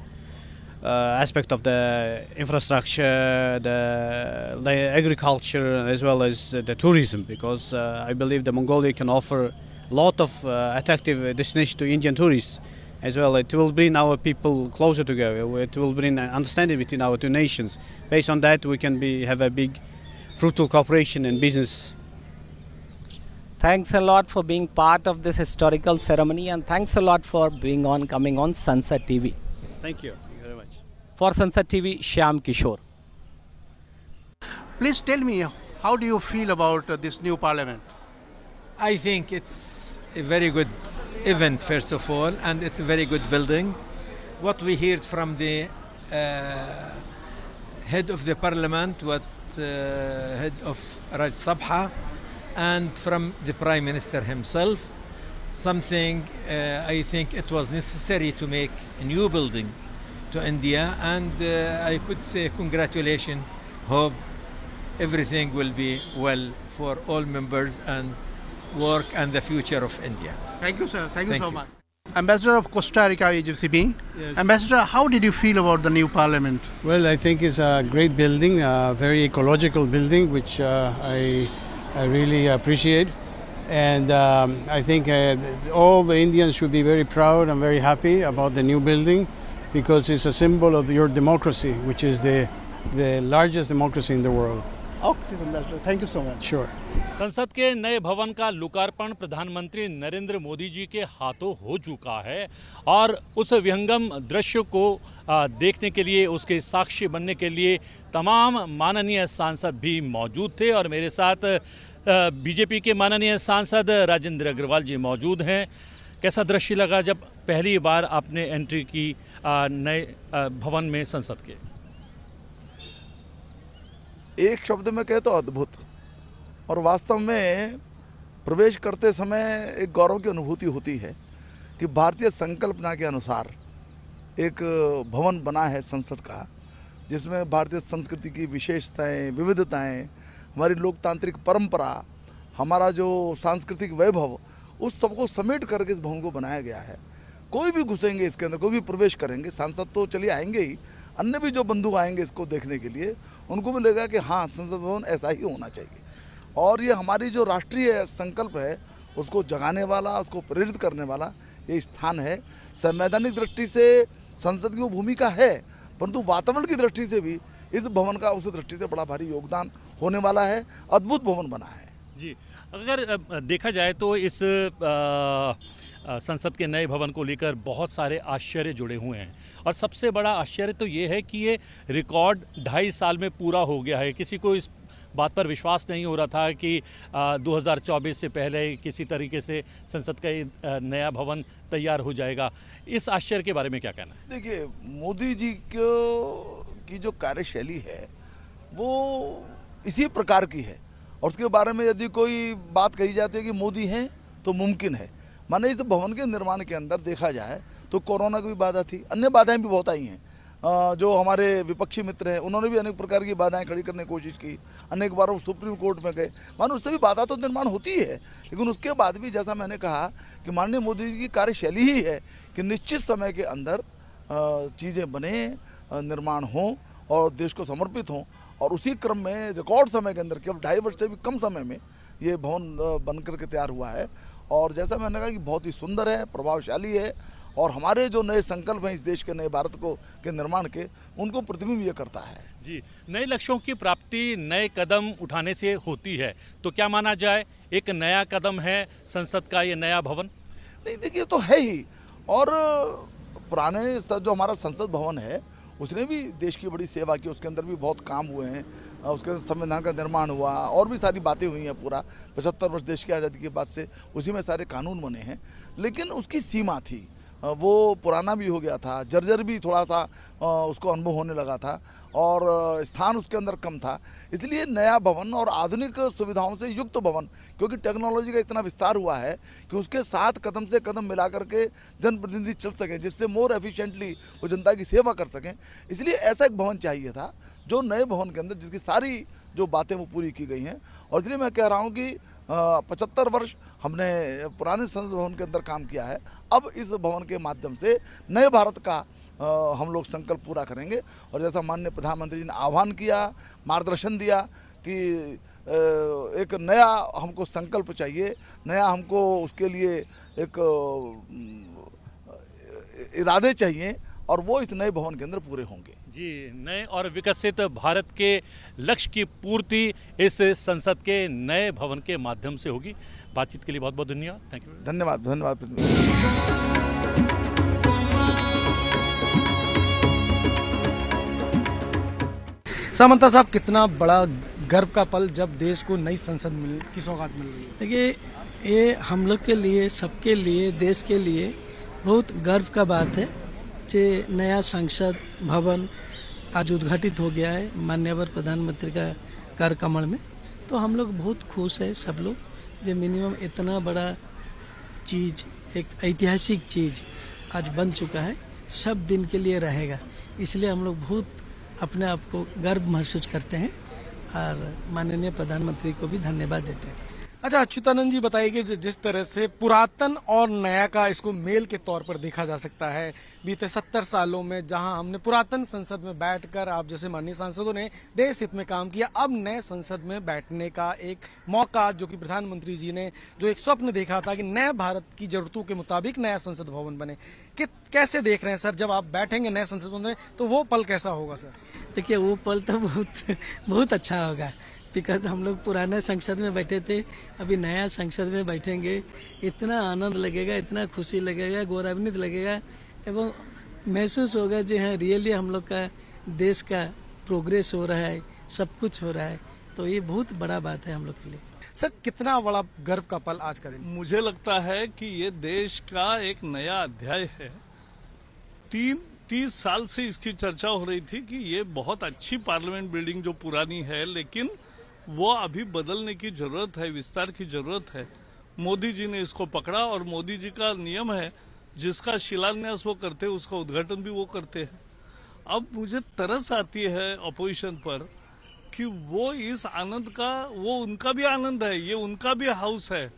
aspect of the infrastructure, the agriculture, as well as the tourism, because I believe that Mongolia can offer a lot of attractive destinations to Indian tourists. As well, it will bring our people closer together. It will bring understanding between our two nations. Based on that, we can have a big fruitful cooperation and business. Thanks a lot for being part of this historical ceremony, and thanks a lot for coming on Sunset TV. Thank you very much. For Sunset TV, Shyam Kishore. Please tell me, how do you feel about this new parliament? I think it's a very good event, first of all, and it's a very good building. What we heard from the head of the parliament, head of Raj Sabha, and from the Prime Minister himself, something I think it was necessary to make a new building to India, and I could say congratulations. Hope everything will be well for all members and work and the future of India. Thank you, sir. Thank you so much. Ambassador of Costa Rica, EGCB. Yes. Ambassador, how did you feel about the new parliament? Well, I think it's a great building, a very ecological building, which I really appreciate. And I think all the Indians should be very proud and very happy about the new building, because it's a symbol of your democracy, which is the largest democracy in the world. Okay, Ambassador. Thank you so much. Sure. संसद के नए भवन का लोकार्पण प्रधानमंत्री नरेंद्र मोदी जी के हाथों हो चुका है और उस विहंगम दृश्य को देखने के लिए, उसके साक्षी बनने के लिए तमाम माननीय सांसद भी मौजूद थे और मेरे साथ बीजेपी के माननीय सांसद राजेंद्र अग्रवाल जी मौजूद हैं। कैसा दृश्य लगा जब पहली बार आपने एंट्री की नए भवन में संसद के? एक शब्द में कहे तो अद्भुत, और वास्तव में प्रवेश करते समय एक गौरव की अनुभूति होती है कि भारतीय संकल्पना के अनुसार एक भवन बना है संसद का, जिसमें भारतीय संस्कृति की विशेषताएं, विविधताएं, हमारी लोकतांत्रिक परंपरा, हमारा जो सांस्कृतिक वैभव, उस सबको समेट करके इस भवन को बनाया गया है। कोई भी घुसेंगे इसके अंदर, कोई भी प्रवेश करेंगे, सांसद तो चलिए आएंगे ही, अन्य भी जो बंधु आएंगे इसको देखने के लिए, उनको भी लगेगा कि हाँ, संसद भवन ऐसा ही होना चाहिए। और ये हमारी जो राष्ट्रीय संकल्प है उसको जगाने वाला, उसको प्रेरित करने वाला ये स्थान है। संवैधानिक दृष्टि से संसद की वो भूमिका है, परंतु वातावरण की दृष्टि से भी इस भवन का उस दृष्टि से बड़ा भारी योगदान होने वाला है। अद्भुत भवन बना है जी। अगर देखा जाए तो इस संसद के नए भवन को लेकर बहुत सारे आश्चर्य जुड़े हुए हैं और सबसे बड़ा आश्चर्य तो ये है कि ये रिकॉर्ड 2.5 साल में पूरा हो गया है। किसी को इस बात पर विश्वास नहीं हो रहा था कि 2024 से पहले किसी तरीके से संसद का नया भवन तैयार हो जाएगा। इस आश्चर्य के बारे में क्या कहना है? देखिए, मोदी जी की जो कार्यशैली है वो इसी प्रकार की है, और उसके बारे में यदि कोई बात कही जाती है कि मोदी हैं तो मुमकिन है। माने इस भवन के निर्माण के अंदर देखा जाए तो कोरोना की भी बाधा थी, अन्य बाधाएं भी बहुत आई हैं। जो हमारे विपक्षी मित्र हैं उन्होंने भी अनेक प्रकार की बाधाएं खड़ी करने की कोशिश की, अनेक बार वो सुप्रीम कोर्ट में गए, मानो उससे भी बाधा तो निर्माण होती है। लेकिन उसके बाद भी जैसा मैंने कहा कि माननीय मोदी जी की कार्यशैली ही है कि निश्चित समय के अंदर चीज़ें बने, निर्माण हों और देश को समर्पित हों, और उसी क्रम में रिकॉर्ड समय के अंदर केवल 2.5 वर्ष से भी कम समय में ये भवन बन करके तैयार हुआ है। और जैसा मैंने कहा कि बहुत ही सुंदर है, प्रभावशाली है, और हमारे जो नए संकल्प हैं इस देश के, नए भारत को के निर्माण के, उनको प्रतिबिंब ये करता है। जी, नए लक्ष्यों की प्राप्ति नए कदम उठाने से होती है, तो क्या माना जाए एक नया कदम है संसद का ये नया भवन? नहीं, देखिए तो है ही, और पुराने जो हमारा संसद भवन है उसने भी देश की बड़ी सेवा की, उसके अंदर भी बहुत काम हुए हैं, उसके अंदर संविधान का निर्माण हुआ और भी सारी बातें हुई हैं। पूरा 75 वर्ष देश की आज़ादी के बाद से उसी में सारे कानून बने हैं, लेकिन उसकी सीमा थी, वो पुराना भी हो गया था, जर्जर भी थोड़ा सा उसको अनुभव होने लगा था, और स्थान उसके अंदर कम था। इसलिए नया भवन और आधुनिक सुविधाओं से युक्त भवन, क्योंकि टेक्नोलॉजी का इतना विस्तार हुआ है कि उसके साथ कदम से कदम मिला करके जनप्रतिनिधि चल सकें, जिससे मोर एफिशिएंटली वो जनता की सेवा कर सकें। इसलिए ऐसा एक भवन चाहिए था जो नए भवन के अंदर जिसकी सारी जो बातें वो पूरी की गई हैं। और इसलिए मैं कह रहा हूँ कि 75 वर्ष हमने पुराने संसद भवन के अंदर काम किया है, अब इस भवन के माध्यम से नए भारत का हम लोग संकल्प पूरा करेंगे। और जैसा माननीय प्रधानमंत्री जी ने आह्वान किया, मार्गदर्शन दिया कि एक नया हमको संकल्प चाहिए, नया हमको उसके लिए एक इरादे चाहिए, और वो इस नए भवन के अंदर पूरे होंगे। जी, नए और विकसित भारत के लक्ष्य की पूर्ति इस संसद के नए भवन के माध्यम से होगी। बातचीत के लिए बहुत बहुत धन्यवाद। Thank you. धन्यवाद। धन्यवाद। सामंता साहब, कितना बड़ा गर्व का पल जब देश को नई संसद की सौगात मिल रही है? देखिए, ये हम लोग के लिए, सबके लिए, देश के लिए बहुत गर्व का बात है कि नया संसद भवन आज उद्घाटित हो गया है माननीय प्रधानमंत्री का कार्यक्रम में। तो हम लोग बहुत खुश है सब लोग, जो मिनिमम इतना बड़ा चीज, एक ऐतिहासिक चीज आज बन चुका है, सब दिन के लिए रहेगा। इसलिए हम लोग बहुत अपने आप को गर्व महसूस करते हैं और माननीय प्रधानमंत्री को भी धन्यवाद देते हैं। अच्छा अच्युतानंद जी, बताइए कि जिस तरह से पुरातन और नया का इसको मेल के तौर पर देखा जा सकता है, बीते 70 सालों में जहां हमने पुरातन संसद में बैठकर आप जैसे माननीय सांसदों ने देश हित में काम किया, अब नए संसद में बैठने का एक मौका जो कि प्रधानमंत्री जी ने जो एक स्वप्न देखा था कि नए भारत की जरूरतों के मुताबिक नया संसद भवन बने, कि कैसे देख रहे हैं सर? जब आप बैठेंगे नए संसद भवन में तो वो पल कैसा होगा सर? देखिए, वो पल तो बहुत अच्छा होगा, बिकॉज हम लोग पुराने संसद में बैठे थे, अभी नया संसद में बैठेंगे, इतना आनंद लगेगा, इतना खुशी लगेगा, गौरवान्वित लगेगा एवं महसूस होगा जी हाँ, रियली हम लोग का देश का प्रोग्रेस हो रहा है, सब कुछ हो रहा है। तो ये बहुत बड़ा बात है हम लोग के लिए। सर, कितना बड़ा गर्व का पल आज का दिन? मुझे लगता है कि ये देश का एक नया अध्याय है। 30 साल से इसकी चर्चा हो रही थी कि ये बहुत अच्छी पार्लियामेंट बिल्डिंग जो पुरानी है, लेकिन वो अभी बदलने की जरूरत है, विस्तार की जरूरत है। मोदी जी ने इसको पकड़ा और मोदी जी का नियम है, जिसका शिलान्यास वो करते हैं उसका उद्घाटन भी वो करते हैं। अब मुझे तरस आती है अपोजिशन पर कि वो इस आनंद का, वो उनका भी आनंद है, ये उनका भी हाउस है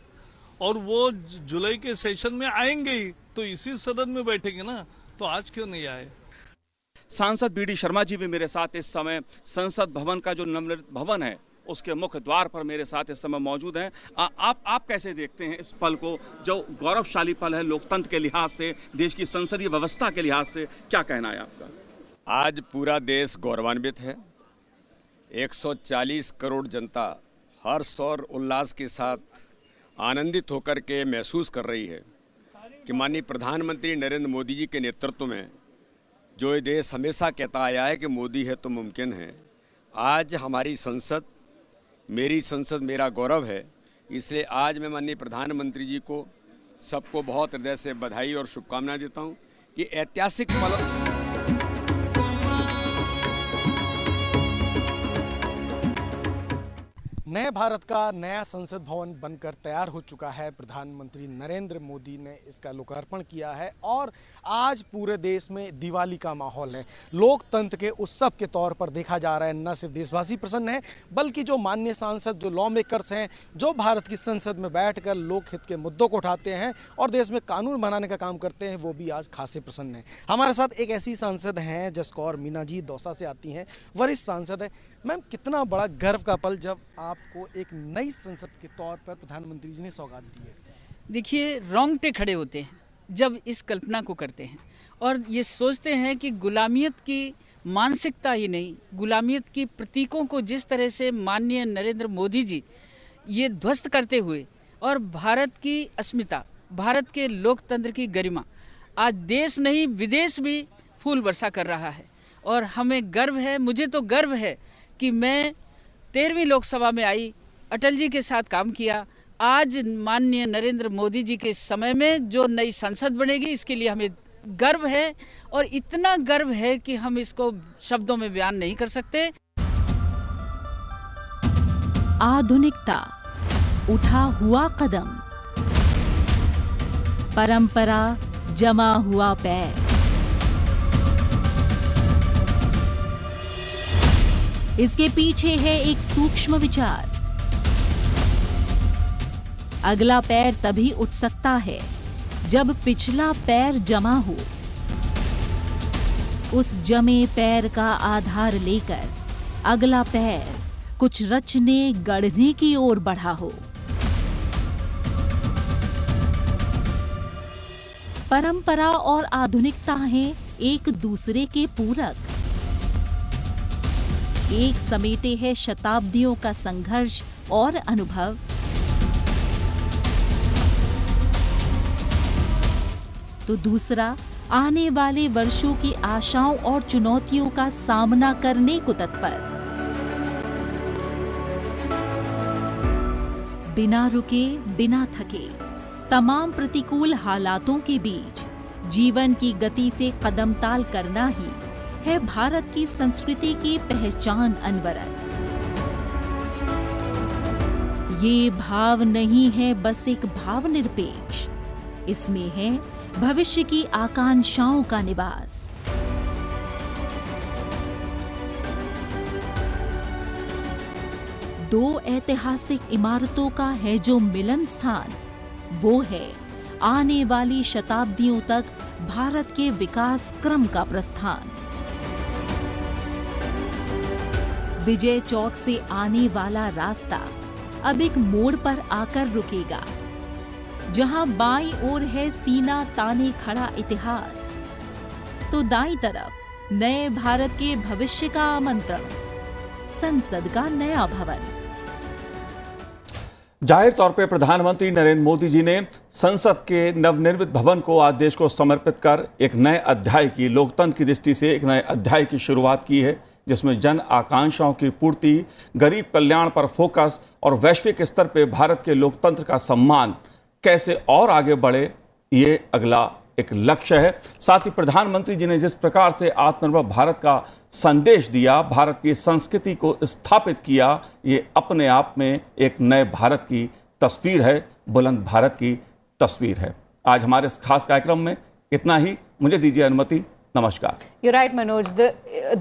और वो जुलाई के सेशन में आएंगे ही, तो इसी सदन में बैठेंगे ना, तो आज क्यों नहीं आए? सांसद बीडी शर्मा जी भी मेरे साथ इस समय संसद भवन का जो नवनिर्मित भवन है उसके मुख्य द्वार पर मेरे साथ इस समय मौजूद हैं। आप कैसे देखते हैं इस पल को, जो गौरवशाली पल है लोकतंत्र के लिहाज से, देश की संसदीय व्यवस्था के लिहाज से? क्या कहना है आपका? आज पूरा देश गौरवान्वित है। 140 करोड़ जनता हर्ष और उल्लास के साथ आनंदित होकर के महसूस कर रही है कि माननीय प्रधानमंत्री नरेंद्र मोदी जी के नेतृत्व में जो ये देश हमेशा कहता आया है कि मोदी है तो मुमकिन है, आज हमारी संसद, मेरी संसद मेरा गौरव है। इसलिए आज मैं माननीय प्रधानमंत्री जी को, सबको बहुत हृदय से बधाई और शुभकामनाएं देता हूं कि ऐतिहासिक पल। नए भारत का नया संसद भवन बनकर तैयार हो चुका है। प्रधानमंत्री नरेंद्र मोदी ने इसका लोकार्पण किया है और आज पूरे देश में दिवाली का माहौल है। लोकतंत्र के उत्सव के तौर पर देखा जा रहा है। न सिर्फ देशवासी प्रसन्न हैं, बल्कि जो माननीय सांसद, जो लॉ मेकर्स हैं, जो भारत की संसद में बैठकर लोकहित के मुद्दों को उठाते हैं और देश में कानून बनाने का काम करते हैं, वो भी आज खासे प्रसन्न हैं। हमारे साथ एक ऐसी सांसद हैं जसकौर मीना जी, दौसा से आती हैं, वरिष्ठ सांसद है। मैम, कितना बड़ा गर्व का पल जब आपको एक नई संसद के तौर पर प्रधानमंत्री जी ने सौगात दी है? देखिए, रोंगटे खड़े होते हैं जब इस कल्पना को करते हैं और ये सोचते हैं कि गुलामियत की मानसिकता ही नहीं, गुलामियत की प्रतीकों को जिस तरह से माननीय नरेंद्र मोदी जी ये ध्वस्त करते हुए और भारत की अस्मिता, भारत के लोकतंत्र की गरिमा, आज देश नहीं विदेश भी फूल वर्षा कर रहा है। और हमें गर्व है, मुझे तो गर्व है कि मैं 13वीं लोकसभा में आई, अटल जी के साथ काम किया। आज माननीय नरेंद्र मोदी जी के समय में जो नई संसद बनेगी, इसके लिए हमें गर्व है और इतना गर्व है कि हम इसको शब्दों में बयान नहीं कर सकते। आधुनिकता, उठा हुआ कदम, परंपरा, जमा हुआ पैर, इसके पीछे है एक सूक्ष्म विचार। अगला पैर तभी उठ सकता है जब पिछला पैर जमा हो। उस जमे पैर का आधार लेकर अगला पैर कुछ रचने गढ़ने की ओर बढ़ा हो। परंपरा और आधुनिकता हैं एक दूसरे के पूरक। एक समेटे है शताब्दियों का संघर्ष और अनुभव, तो दूसरा आने वाले वर्षों की आशाओं और चुनौतियों का सामना करने को तत्पर। बिना रुके, बिना थके, तमाम प्रतिकूल हालातों के बीच जीवन की गति से कदम ताल करना ही है भारत की संस्कृति की पहचान अनवरत। ये भाव नहीं है बस एक भाव निरपेक्ष, इसमें है भविष्य की आकांक्षाओं का निवास। दो ऐतिहासिक इमारतों का है जो मिलन स्थान, वो है आने वाली शताब्दियों तक भारत के विकास क्रम का प्रस्थान। विजय चौक से आने वाला रास्ता अब एक मोड़ पर आकर रुकेगा, जहां बाईं ओर है सीना ताने खड़ा इतिहास, तो दाईं तरफ नए भारत के भविष्य का आमंत्रण, संसद का नया भवन। जाहिर तौर पर प्रधानमंत्री नरेंद्र मोदी जी ने संसद के नवनिर्मित भवन को आज देश को समर्पित कर एक नए अध्याय की, लोकतंत्र की दृष्टि से एक नए अध्याय की शुरुआत की है, जिसमें जन आकांक्षाओं की पूर्ति, गरीब कल्याण पर फोकस और वैश्विक स्तर पर भारत के लोकतंत्र का सम्मान कैसे और आगे बढ़े, ये अगला एक लक्ष्य है। साथ ही प्रधानमंत्री जी ने जिस प्रकार से आत्मनिर्भर भारत का संदेश दिया, भारत की संस्कृति को स्थापित किया, ये अपने आप में एक नए भारत की तस्वीर है, बुलंद भारत की तस्वीर है। आज हमारे इस खास कार्यक्रम में इतना ही। मुझे दीजिए अनुमति। नमस्कार। You're right, Manoj.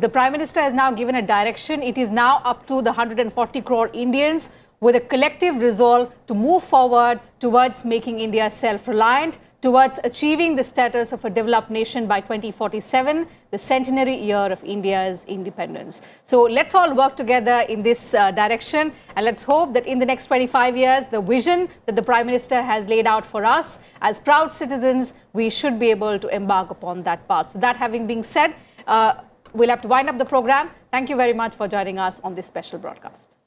The Prime Minister has now given a direction. It is now up to the 140 crore Indians with a collective resolve to move forward towards making India self-reliant, towards achieving the status of a developed nation by 2047, the centenary year of India's independence. So let's all work together in this direction, and let's hope that in the next 25 years, the vision that the Prime Minister has laid out for us as proud citizens, we should be able to embark upon that path. So that having been said, we'll have to wind up the program. Thank you very much for joining us on this special broadcast.